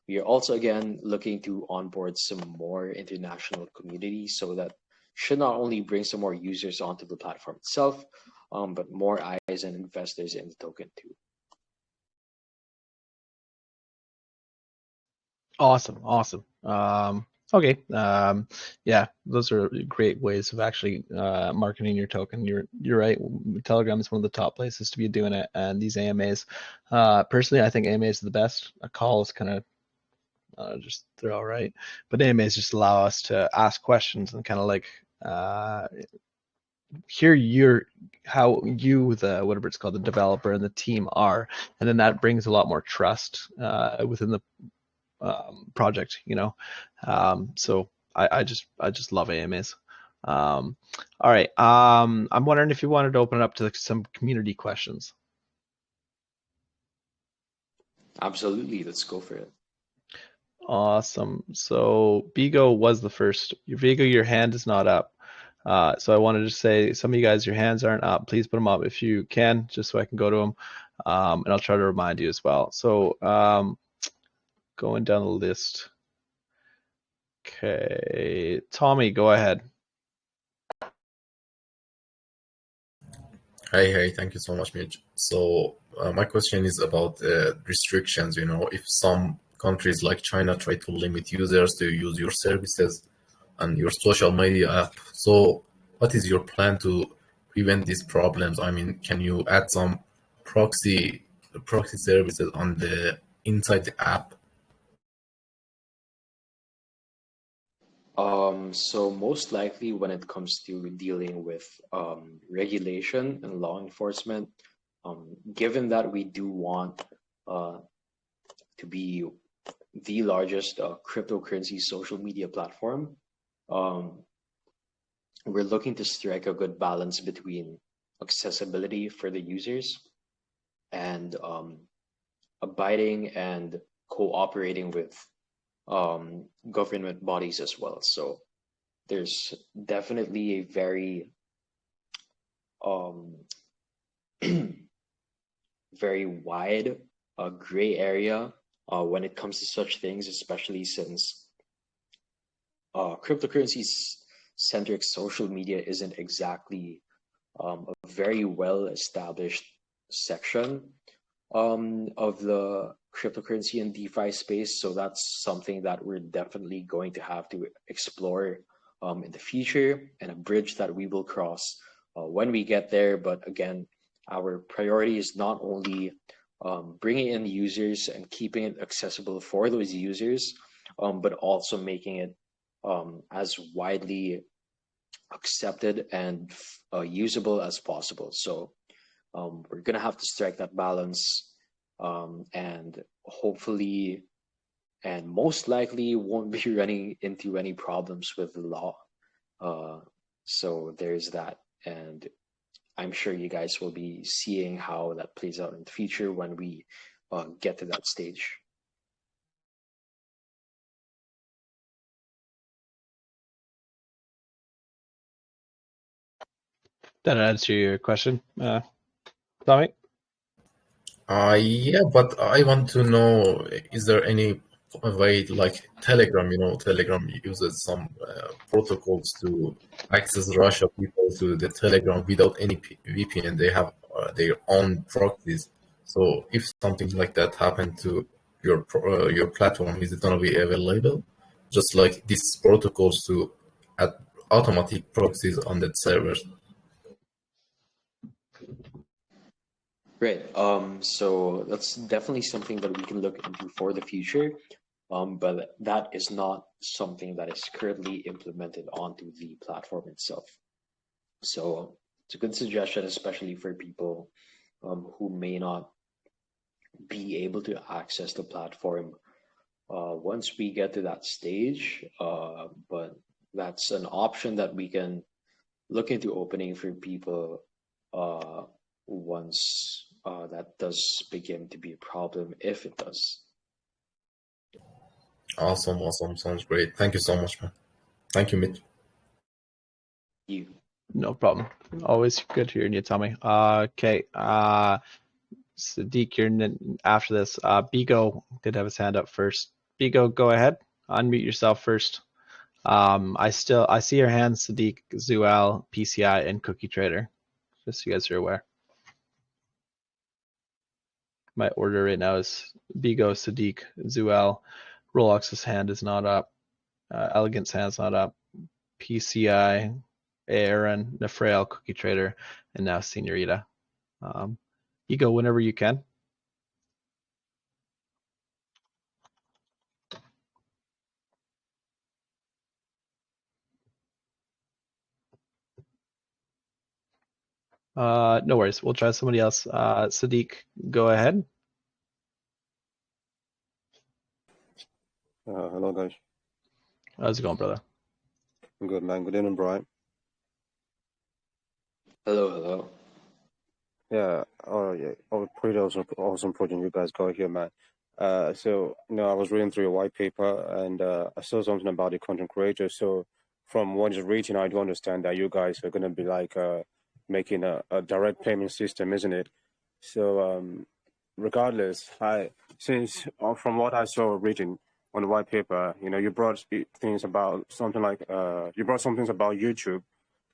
we are also again looking to onboard some more international communities, so that should not only bring some more users onto the platform itself, but more eyes and investors in the token too. Awesome. Okay. Yeah, those are great ways of actually marketing your token. You're right. Telegram is one of the top places to be doing it, and these AMAs. Personally, I think AMAs are the best. A call is kind of just they're all right, but AMAs just allow us to ask questions and kind of like hear how you, the whatever it's called, the developer and the team are, and then that brings a lot more trust within the project, so I just love AMAs. All right. I'm wondering if you wanted to open it up to some community questions. Absolutely, let's go for it. Awesome. So Bigo was the first. Vigo, your hand is not up. So I wanted to say, some of you guys, your hands aren't up. Please put them up if you can, just so I can go to them, and I'll try to remind you as well. So going down the list. Okay, Tommy, go ahead. Hey, thank you so much, Mitch. So my question is about restrictions. If some countries like China try to limit users to use your services and your social media app, so what is your plan to prevent these problems? I mean, can you add some proxy services on the inside the app? So most likely when it comes to dealing with regulation and law enforcement, given that we do want to be the largest cryptocurrency social media platform, um, we're looking to strike a good balance between accessibility for the users and abiding and cooperating with government bodies as well. So there's definitely a very um, very wide gray area when it comes to such things, especially since cryptocurrency centric social media isn't exactly a very well established section of the cryptocurrency and DeFi space. So that's something that we're definitely going to have to explore in the future, and a bridge that we will cross when we get there. But again, our priority is not only bringing in users and keeping it accessible for those users, but also making it as widely accepted and usable as possible. So we're gonna have to strike that balance, and hopefully, and most likely, won't be running into any problems with the law. So there's that, and I'm sure you guys will be seeing how that plays out in the future when we get to that stage. That answer your question, Tommy? Yeah, but I want to know, is there any way like Telegram, Telegram uses some protocols to access Russia people to the Telegram without any VPN. They have their own proxies. So if something like that happened to your platform, is it gonna be available? Just like these protocols to add automatic proxies on that servers. Right. So that's definitely something that we can look into for the future. But that is not something that is currently implemented onto the platform itself. So it's a good suggestion, especially for people who may not be able to access the platform once we get to that stage. But that's an option that we can look into opening for people once that does begin to be a problem, if it does. Awesome. Sounds great. Thank you so much, man. Thank you, Mitch. You. No problem. Always good hearing you, Tommy. Okay. Sadiq, you're after this. Bigo did have his hand up first. Bigo, go ahead. Unmute yourself first. I see your hand, Sadiq, Zuel, PCI, and Cookie Trader. Just so you guys are aware. My order right now is Bigo, Sadiq, Zuel. RoleX's hand is not up. Elegant's hand's not up. PCI, Aaron, Referral, Cookie Trader, and now Senorita. You go whenever you can. No worries. We'll try somebody else. Sadiq, go ahead. Hello, guys. How's it going, brother? I'm good, man. Good evening, Brian. Hello. Yeah. Pretty awesome project you guys got here, man. So I was reading through your white paper and I saw something about the content creators. So from what is written, I do understand that you guys are gonna be like making a direct payment system, isn't it? So regardless, from what I saw written on the white paper, you brought things about something like you brought some things about YouTube.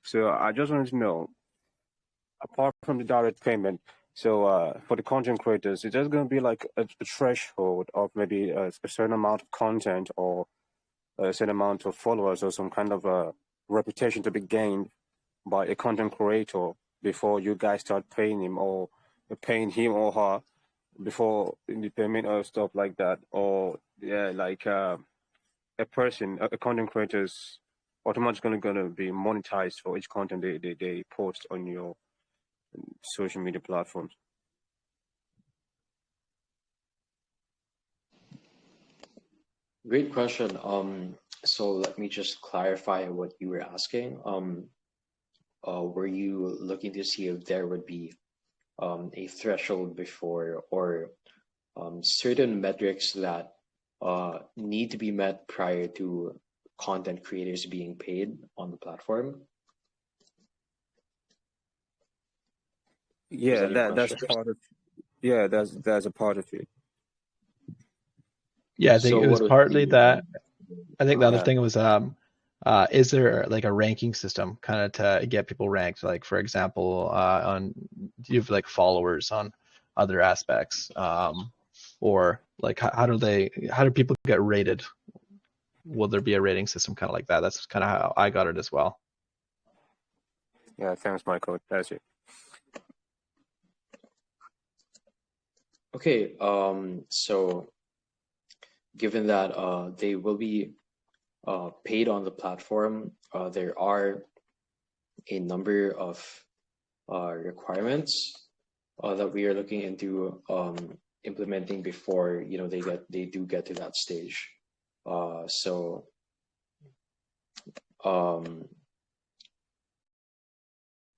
So I just wanted to know, apart from the direct payment, so for the content creators, is there going to be like a threshold of maybe a certain amount of content or a certain amount of followers or some kind of a reputation to be gained by a content creator before you guys start paying him or her before the payment or stuff like that? Or like a content creator's automatically going to be monetized for each content they post on your social media platforms? Great question. So let me just clarify what you were asking. Were you looking to see if there would be a threshold before, or certain metrics that need to be met prior to content creators being paid on the platform? Yeah, that's a part of. Yeah, that's a part of it. Yeah, I think it was partly that. I think the other thing was, is there like a ranking system kind of to get people ranked? Like, for example, do you have like followers on other aspects, or like how do people get rated? Will there be a rating system kind of like that? That's kind of how I got it as well. Yeah, thanks, Michael. That's it. Okay, so given that they will be paid on the platform, there are a number of requirements that we are looking into implementing before they do get to that stage. So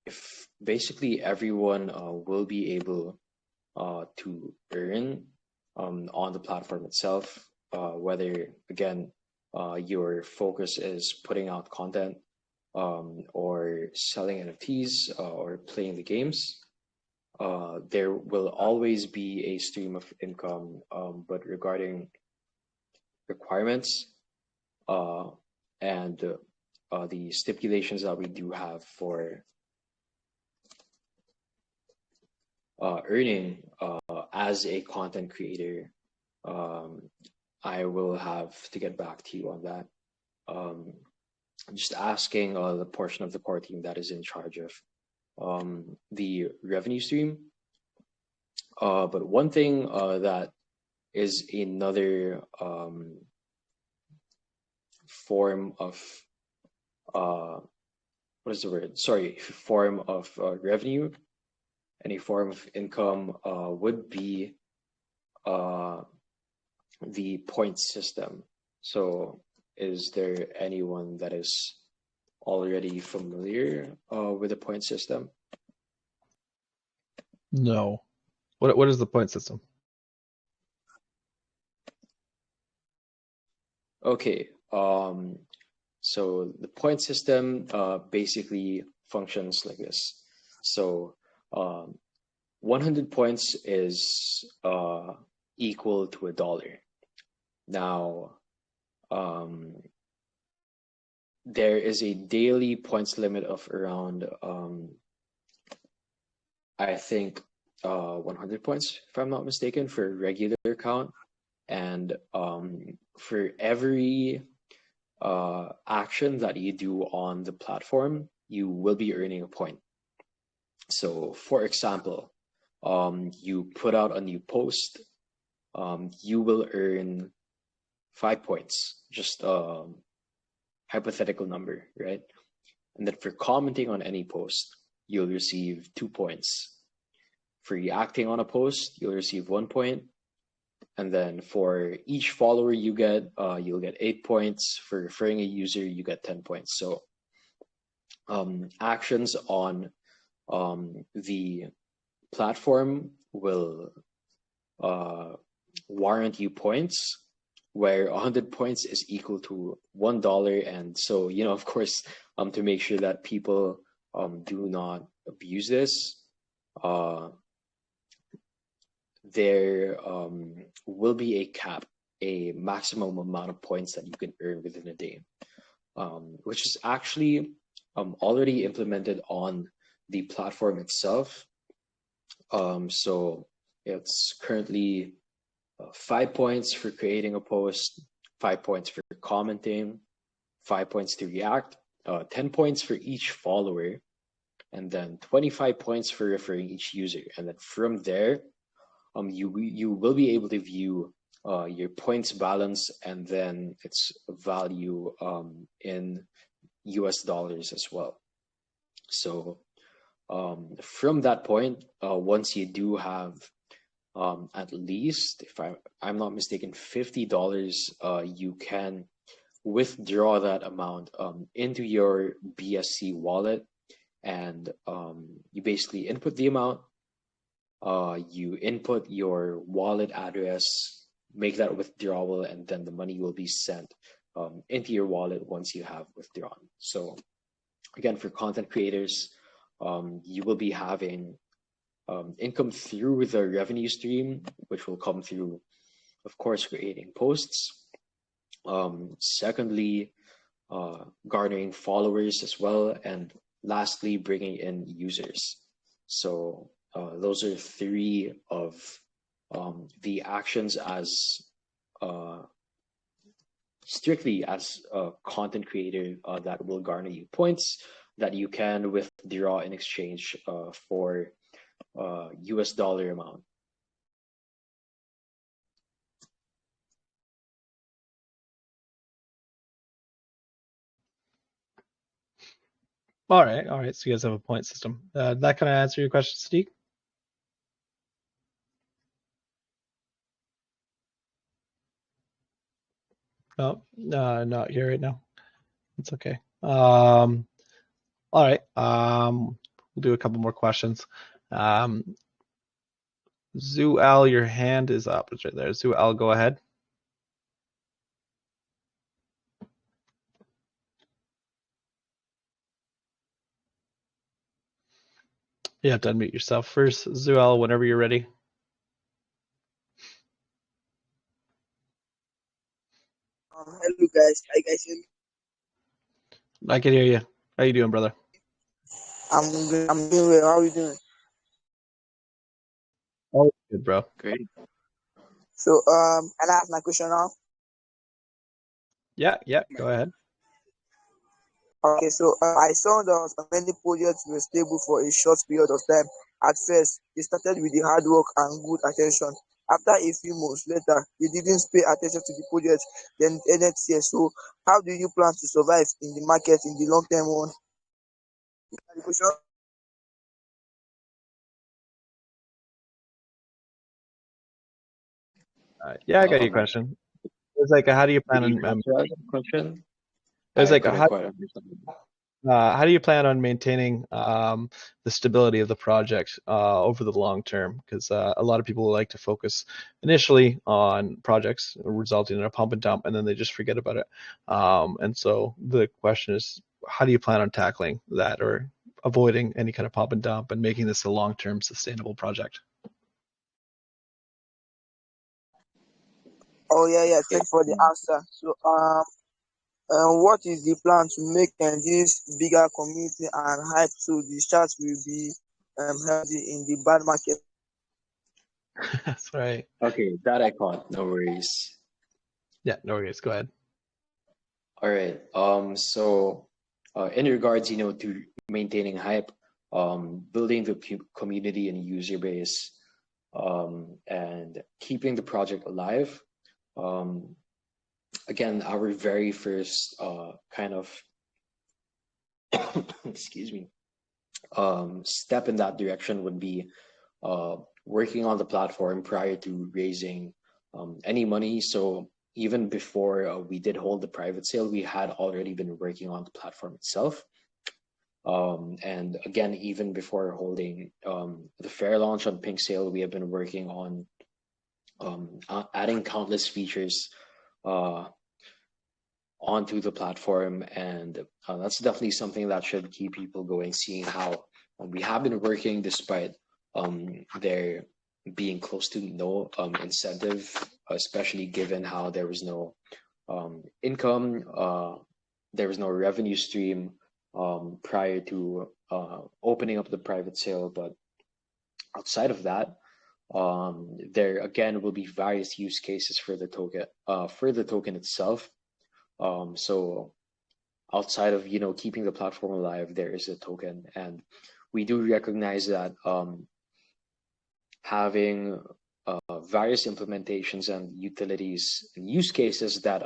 if basically everyone will be able to earn on the platform itself, whether again your focus is putting out content or selling NFTs or playing the games, there will always be a stream of income. But regarding requirements and the stipulations that we do have for earning as a content creator, I will have to get back to you on that. Just asking the portion of the core team that is in charge of the revenue stream. But one thing that is another form of what is the word? Sorry, form of revenue, any form of income would be the point system. So is there anyone that is already familiar with the point system? No. What is the point system? Okay. So the point system basically functions like this. So 100 points is equal to $1. Now, there is a daily points limit of around, I think, 100 points, if I'm not mistaken, for a regular account. And for every action that you do on the platform, you will be earning a point. So, for example, you put out a new post, you will earn 5 points, just a hypothetical number, right? And then for commenting on any post, you'll receive 2 points. For reacting on a post, you'll receive 1 point. And then for each follower you get, you'll get 8 points. For referring a user, you get 10 points. So actions on the platform will warrant you points, where 100 points is equal to $1. And so, of course, to make sure that people do not abuse this, there will be a cap, a maximum amount of points that you can earn within a day, which is actually already implemented on the platform itself. So it's currently 5 points for creating a post, 5 points for commenting, 5 points to react, 10 points for each follower, and then 25 points for referring each user. And then from there, you will be able to view your points balance and then its value in US dollars as well. So from that point, once you do have at least, if I'm not mistaken, $50, you can withdraw that amount into your BSC wallet, and you basically input the amount, you input your wallet address, make that withdrawal, and then the money will be sent into your wallet once you have withdrawn. So again, for content creators, you will be having income through the revenue stream, which will come through, of course, creating posts. Secondly, garnering followers as well, and lastly, bringing in users. So those are 3 of the actions as strictly as a content creator that will garner you points that you can withdraw in exchange for US dollar amount. All right. So you guys have a point system. That kind of answer your question, Sadiq? No, not here right now. It's okay. All right. We'll do a couple more questions. Zual, your hand is up. It's right there. Zual, go ahead. You have to unmute yourself first. Zual, whenever you're ready. guys. How you guys doing? I can hear you. How you doing, brother? I'm doing well. How are you doing? Oh, good, bro. Great. So can I ask my question now? Yeah, go ahead. Okay, so I saw that many projects were stable for a short period of time. At first, they started with the hard work and good attention. After a few months later, they didn't pay attention to the project, then it ended here. So how do you plan to survive in the market in the long term one? The question. Yeah, I got your Um, question. It's like, how do you did plan you on? answer that question? It was I like, couldn't quite understand. how do you plan on maintaining the stability of the project over the long term? Because a lot of people like to focus initially on projects resulting in a pump and dump, and then they just forget about it. And so the question is, how do you plan on tackling that or avoiding any kind of pump and dump and making this a long-term sustainable project? Oh yeah. Okay. Thank you for the answer. So what is the plan to make this bigger community and hype so the chart will be healthy in the bad market? That's right. Okay, that I caught. No worries. Yeah, no worries. Go ahead. All right. In regards, to maintaining hype, building the community and user base, and keeping the project alive. Um, Again, our very first kind of excuse me, step in that direction would be working on the platform prior to raising any money. So even before we did hold the private sale, we had already been working on the platform itself. And again, even before holding the fair launch on Pink Sale, we have been working on adding countless features uh, onto the platform, and that's definitely something that should keep people going. Seeing how we have been working despite there being close to no incentive, especially given how there was no income, there was no revenue stream prior to opening up the private sale. But outside of that, there again will be various use cases for the token itself. So outside of keeping the platform alive, there is a token, and we do recognize that having various implementations and utilities and use cases that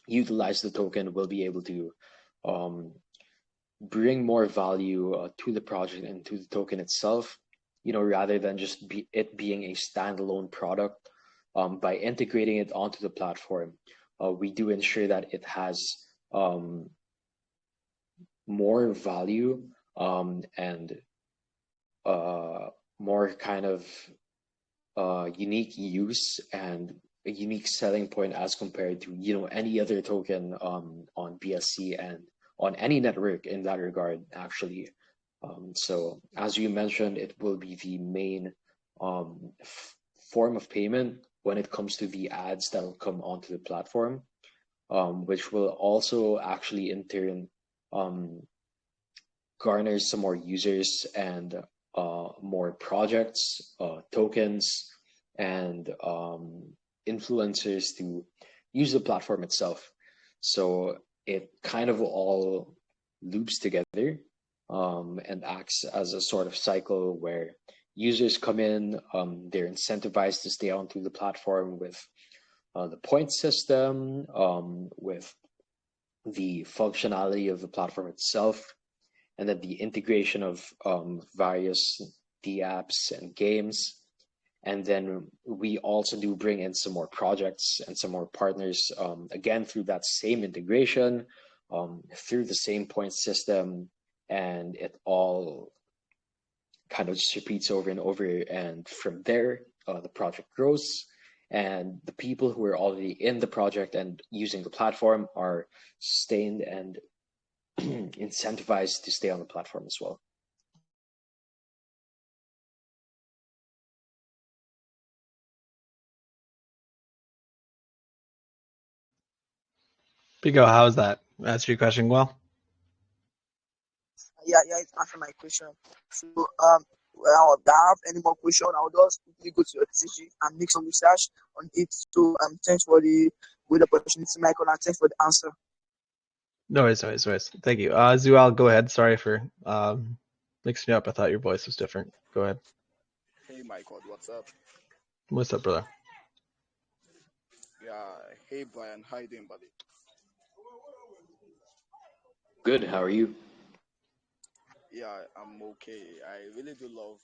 utilize the token will be able to um, bring more value to the project and to the token itself, rather than just it being a standalone product. By integrating it onto the platform, we do ensure that it has more value and more kind of unique use and a unique selling point as compared to any other token on BSC and on any network in that regard, actually. So as you mentioned, it will be the main form of payment when it comes to the ads that will come onto the platform, which will also actually in turn garner some more users and more projects, tokens, and influencers to use the platform itself. So it kind of all loops together and acts as a sort of cycle where users come in, they're incentivized to stay onto the platform with the point system, with the functionality of the platform itself, and then the integration of various apps and games. And then we also do bring in some more projects and some more partners, again, through that same integration, through the same point system, and it all kind of just repeats over and over. And from there, the project grows, and the people who are already in the project and using the platform are sustained and incentivized to stay on the platform as well. Pico, how is that? Answer your question well? Yeah, it answered my question. So, well, if I have any more question, I'll just quickly go to your TG and make some research on it. So, thanks for the good opportunity, Michael, and thanks for the answer. No worries. Thank you. Zual, go ahead. Sorry for mixing you up. I thought your voice was different. Go ahead. Hey Michael, what's up? What's up, brother? Yeah, hey Brian, how you doing, buddy? Good. How are you? Yeah, I'm okay. I really do love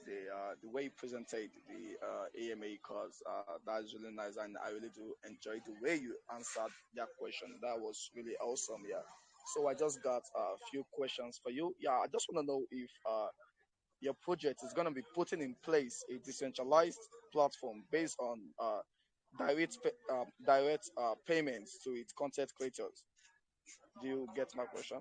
the way you presented the AMA cause that's really nice, and I really do enjoy the way you answered that question. That was really awesome. Yeah. So I just got a few questions for you. Yeah, I just want to know if your project is going to be putting in place a decentralized platform based on direct payments to its content creators. Do you get my question?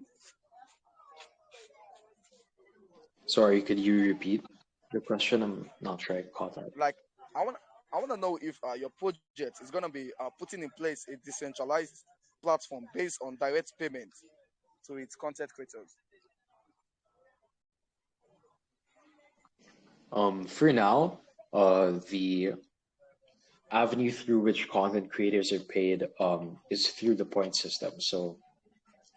Sorry, could you repeat the question? I'm not sure I caught that. Like, I want I want to know if your project is going to be putting in place a decentralized platform based on direct payments to its content creators. For now, the avenue through which content creators are paid is through the point system. So,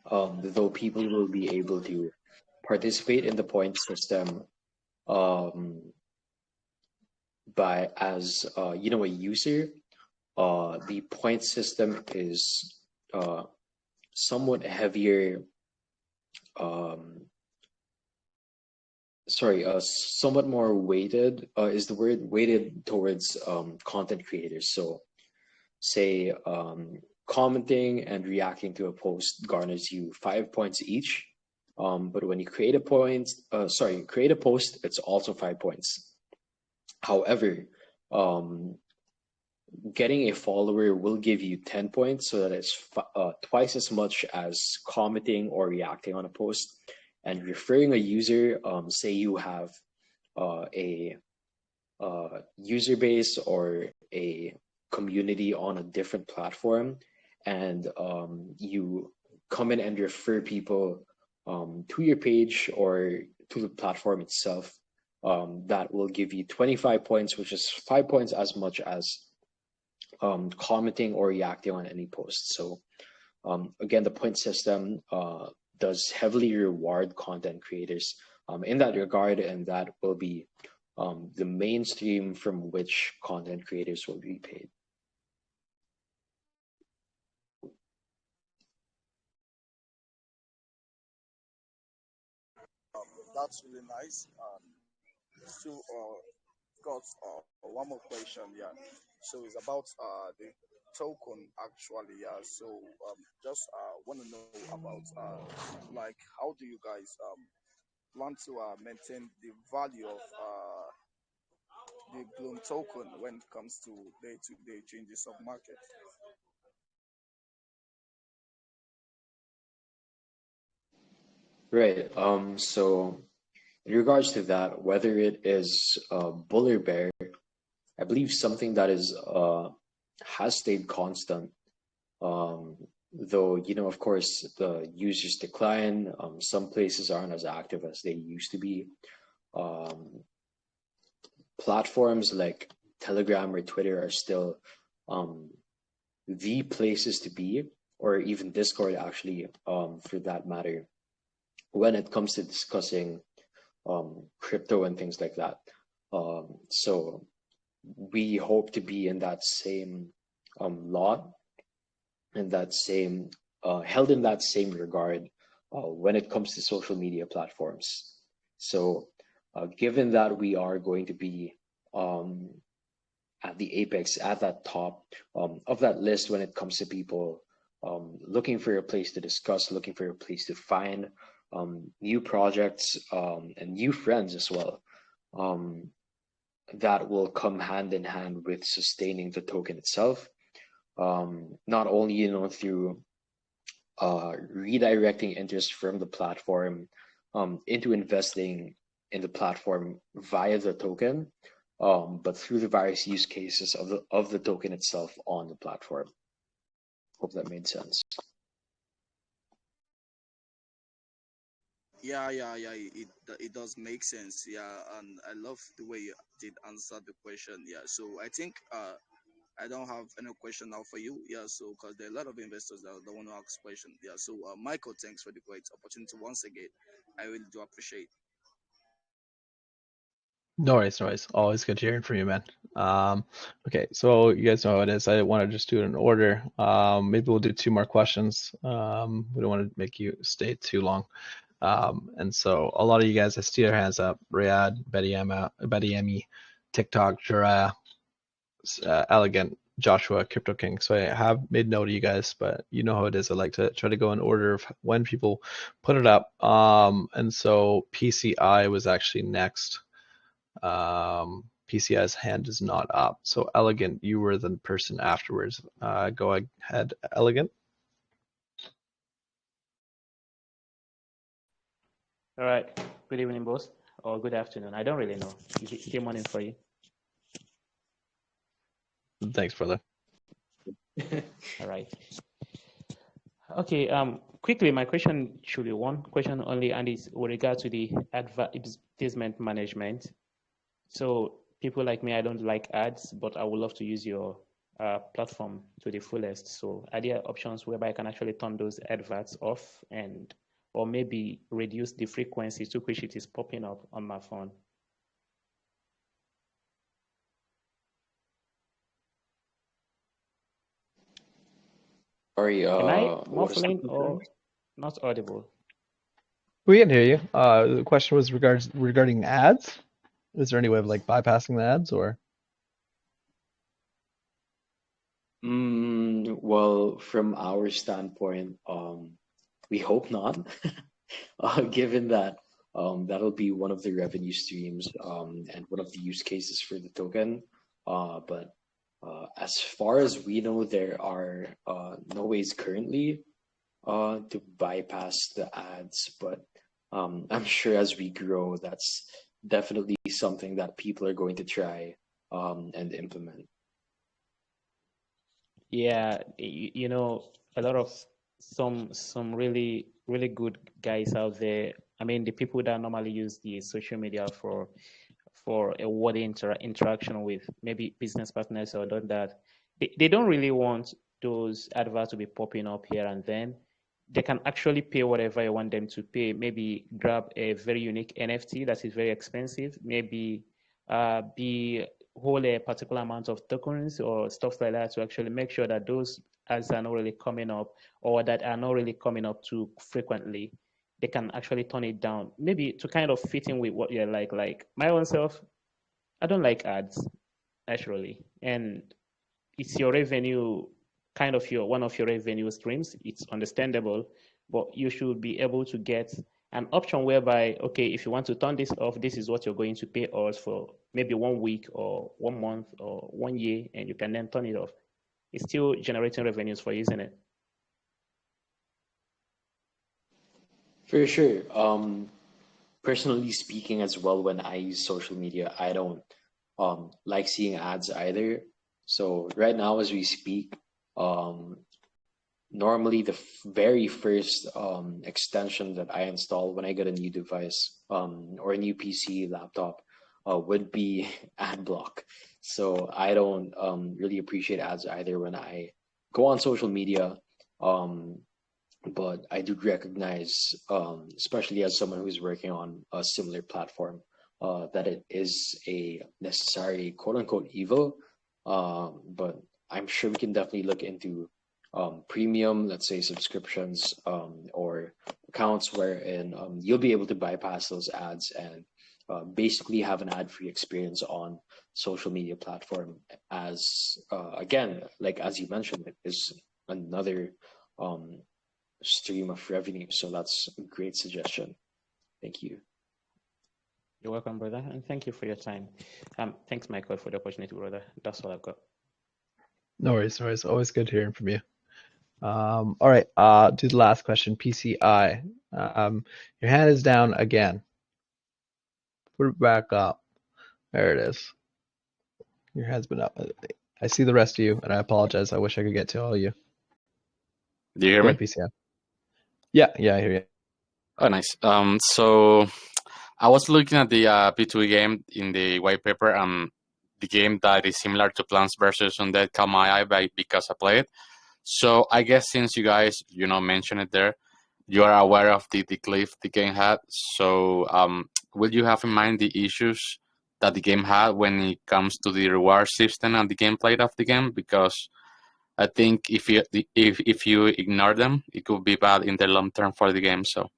though people will be able to participate in the point system um, by as a user, the point system is somewhat heavier. Um, Somewhat more weighted is the word weighted towards content creators. So, say commenting and reacting to a post garners you 5 points each. But when you create a create a post, it's also 5 points. However, um, getting a follower will give you 10 points, so that it's twice as much as commenting or reacting on a post. And referring a user, say you have a user base or a community on a different platform, and you come in and refer people to your page or to the platform itself, that will give you 25 points, which is 5 points as much as commenting or reacting on any post. So again, the point system does heavily reward content creators in that regard, and that will be the mainstream from which content creators will be paid. That's really nice. Still got one more question. Yeah. So it's about the token actually. Yeah. So just want to know about like how do you guys plan to maintain the value of the Bloom token when it comes to day-to-day changes of market? Right. So in regards to that, whether it is bull or bear, I believe something that is has stayed constant. Though of course, the users decline. Some places aren't as active as they used to be. Um, Platforms like Telegram or Twitter are still um, the places to be, or even Discord, actually, for that matter, when it comes to discussing crypto and things like that. So we hope to be in that same lot, and that same held in that same regard when it comes to social media platforms. So, given that we are going to be um, at the apex, at that top of that list when it comes to people looking for a place to discuss, looking for a place to find new projects and new friends as well. Um, that will come hand in hand with sustaining the token itself. Not only through redirecting interest from the platform into investing in the platform via the token, but through the various use cases of the token itself on the platform. Hope that made sense. Yeah. It does make sense. Yeah, and I love the way you did answer the question. Yeah, so I think I don't have any question now for you. Yeah, so because there are a lot of investors that don't want to ask question. Yeah, so Michael, thanks for the great opportunity once again. I really do appreciate. No worries, no worries. Always good hearing from you, man. Okay, so you guys know how it is. I want to just do it in order. Maybe we'll do two more questions. We don't want to make you stay too long. And so a lot of you guys, I see your hands up. Riyadh, Betty Emmy, TikTok, Jura, Elegant, Joshua, Crypto King. So I have made note of you guys, but you know how it is. I like to try to go in order of when people put it up. And so PCI was actually next. PCI's hand is not up. So Elegant, you were the person afterwards. Go ahead, Elegant. All right. Good evening, boss, or good afternoon. I don't really know. Is it still morning for you? Thanks, brother. All right. Okay. Quickly, my question should be one question only, and it's with regard to the advertisement management. So people like me, I don't like ads, but I would love to use your platform to the fullest. So are there options whereby I can actually turn those adverts off and or maybe reduce the frequency to which it is popping up on my phone? Sorry, Am I what is the muffling or question? not audible? We can hear you. The question was regarding ads. Is there any way of like bypassing the ads or? Well, from our standpoint, we hope not, given that that'll be one of the revenue streams and one of the use cases for the token. But as far as we know, there are no ways currently to bypass the ads. But I'm sure as we grow, that's definitely something that people are going to try and implement. Yeah, you know, a lot of some really good guys out there. I mean, the people that normally use the social media for a word interaction with maybe business partners or done that, they don't really want those adverts to be popping up here and then. They can actually pay whatever you want them to pay. Maybe grab a very unique NFT that is very expensive. Maybe be hold a particular amount of tokens or stuff like that to actually make sure that those ads are not really coming up or that are not really coming up too frequently. They can actually turn it down, maybe to kind of fit in with what you're like. Like my own self, I don't like ads naturally, and it's your revenue, kind of your one of your revenue streams. It's understandable, but you should be able to get an option whereby, okay, if you want to turn this off, this is what you're going to pay us for maybe 1 week or 1 month or 1 year, and you can then turn it off. It's still generating revenues for you, isn't it? For sure. Personally speaking, as well, when I use social media, I don't like seeing ads either. So right now, as we speak, um, normally the very first extension that I install when I get a new device or a new PC laptop would be ad block. So I don't really appreciate ads either when I go on social media. Um, but I do recognize, especially as someone who's working on a similar platform, that it is a necessary quote unquote evil. But I'm sure we can definitely look into premium, let's say subscriptions or accounts wherein you'll be able to bypass those ads and basically have an ad-free experience on social media platform. As again, like as you mentioned, it is another um, stream of revenue. So that's a great suggestion. Thank you. You're welcome, brother, and thank you for your time. Thanks, Michael, for the opportunity, brother. That's all I've got. No worries, no worries. Always good hearing from you. All right, do the last question, PCI. Your hand is down again. Put it back up. There it is. Your hand's been up. I see the rest of you, and I apologize. I wish I could get to all of you. Do you hear Go me? ahead, PCI. Yeah, I hear you. Oh, nice. So I was looking at the P2E game in the white paper, the game that is similar to Plants vs. Undead caught my eye because I played it. So I guess since you guys, mentioned it there, you are aware of the cliff the game had. So will you have in mind the issues that the game had when it comes to the reward system and the gameplay of the game? Because I think if you ignore them, it could be bad in the long term for the game. So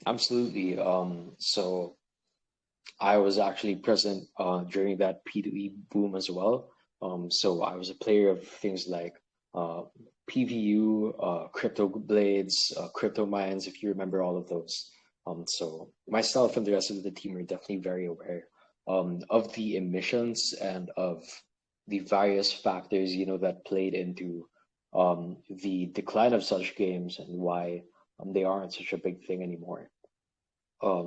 Absolutely. So I was actually present during that P2E boom as well. So I was a player of things like uh, PVU, crypto blades, crypto mines, if you remember all of those. So myself and the rest of the team are definitely very aware of the emissions and of the various factors, that played into the decline of such games and why they aren't such a big thing anymore.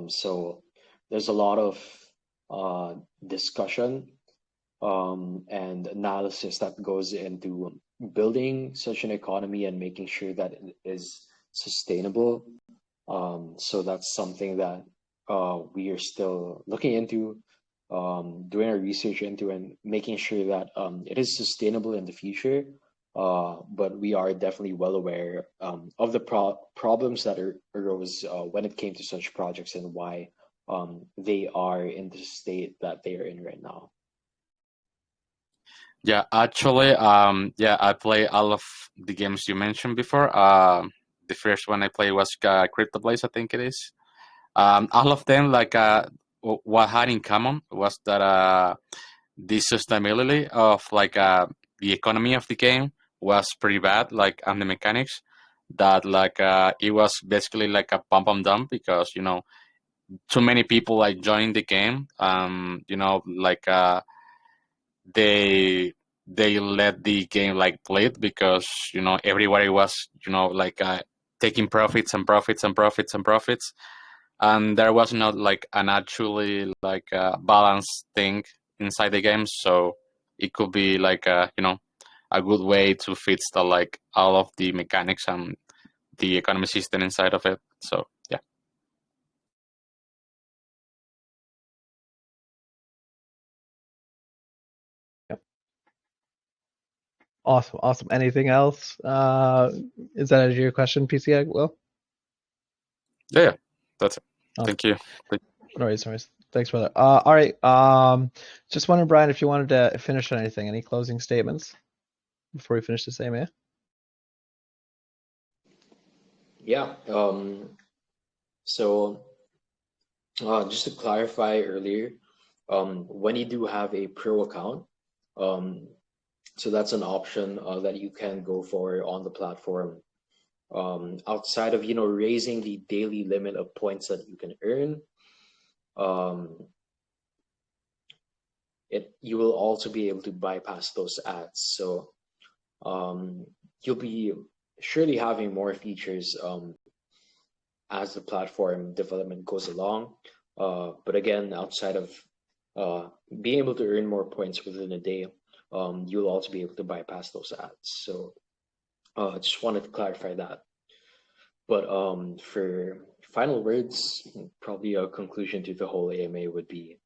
So there's a lot of discussion and analysis that goes into building such an economy and making sure that it is sustainable. So that's something that we are still looking into, doing our research into, and making sure that it is sustainable in the future. But we are definitely well aware of the problems that arose when it came to such projects and why they are in the state that they are in right now. yeah, actually, I play all of the games you mentioned before. The first one I played was Crypto Blaze, I think it is. All of them, like, what had in common was that the sustainability of like the economy of the game was pretty bad, like, and the mechanics that like it was basically like a pump and dump because too many people like joining the game. Like they let the game like play it because everybody was like taking profits and profits and profits and profits, and there was not like an actually like balanced thing inside the game. So it could be like a good way to fix the like all of the mechanics and the economy system inside of it. So yeah. Yep. Awesome. Anything else? Is that answer your question, PCI? Well, Yeah, that's it. awesome. Thank you. No worries. Thanks, brother. All right. Just wondering, Brian, if you wanted to finish on anything, any closing statements before we finish the same, yeah? Yeah. So just to clarify earlier, when you do have a pro account, so that's an option that you can go for on the platform. Outside of raising the daily limit of points that you can earn, you will also be able to bypass those ads. So you'll be surely having more features as the platform development goes along. But again, outside of being able to earn more points within a day, you'll also be able to bypass those ads. So I just wanted to clarify that. But for final words, probably a conclusion to the whole AMA would be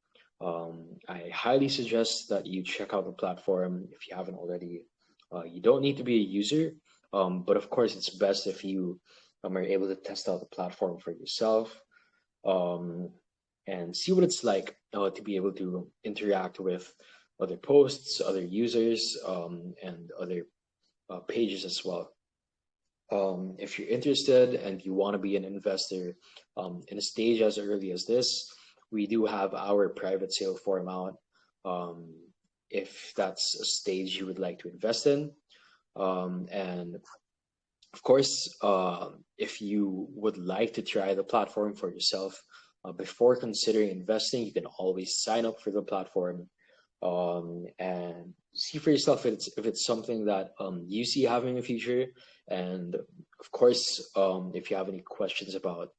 I highly suggest that you check out the platform if you haven't already. You don't need to be a user, but of course, it's best if you are able to test out the platform for yourself and see what it's like to be able to interact with other posts, other users, and other pages as well. If you're interested and you want to be an investor in a stage as early as this, we do have our private sale form out if that's a stage you would like to invest in. And of course, if you would like to try the platform for yourself before considering investing, you can always sign up for the platform and see for yourself if it's something that you see having a future. And of course, if you have any questions about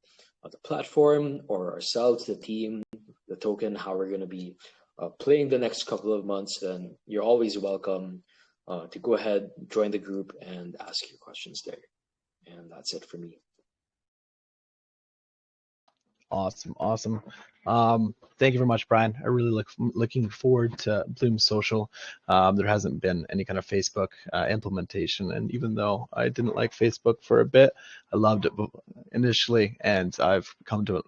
the platform or ourselves, the team, the token, how we're going to be playing the next couple of months, then you're always welcome to go ahead, join the group, and ask your questions there. And that's it for me. Awesome. Thank you very much, Brian. I really looking forward to Bloom Social. There hasn't been any kind of Facebook implementation, and even though I didn't like Facebook for a bit, I loved it initially, and I've come to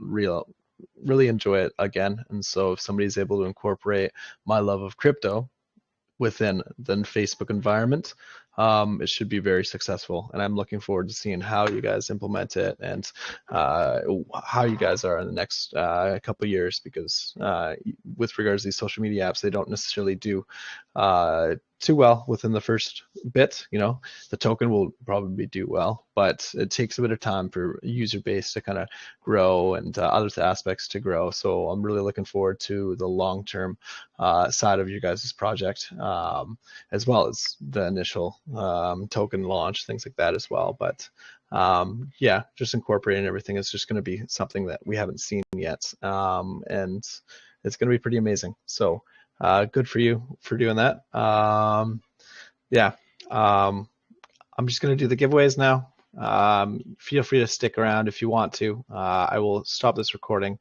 really enjoy it again. And so if somebody's able to incorporate my love of crypto within the Facebook environment, it should be very successful. And I'm looking forward to seeing how you guys implement it and how you guys are in the next couple of years, because with regards to these social media apps, they don't necessarily do too well within the first bit. The token will probably do well, but it takes a bit of time for user base to kind of grow and other aspects to grow. So I'm really looking forward to the long-term side of your guys' project, as well as the initial token launch, things like that as well. But yeah, just incorporating everything is just going to be something that we haven't seen yet, and it's going to be pretty amazing. So good for you for doing that. Yeah, I'm just going to do the giveaways now. Feel free to stick around if you want to. I will stop this recording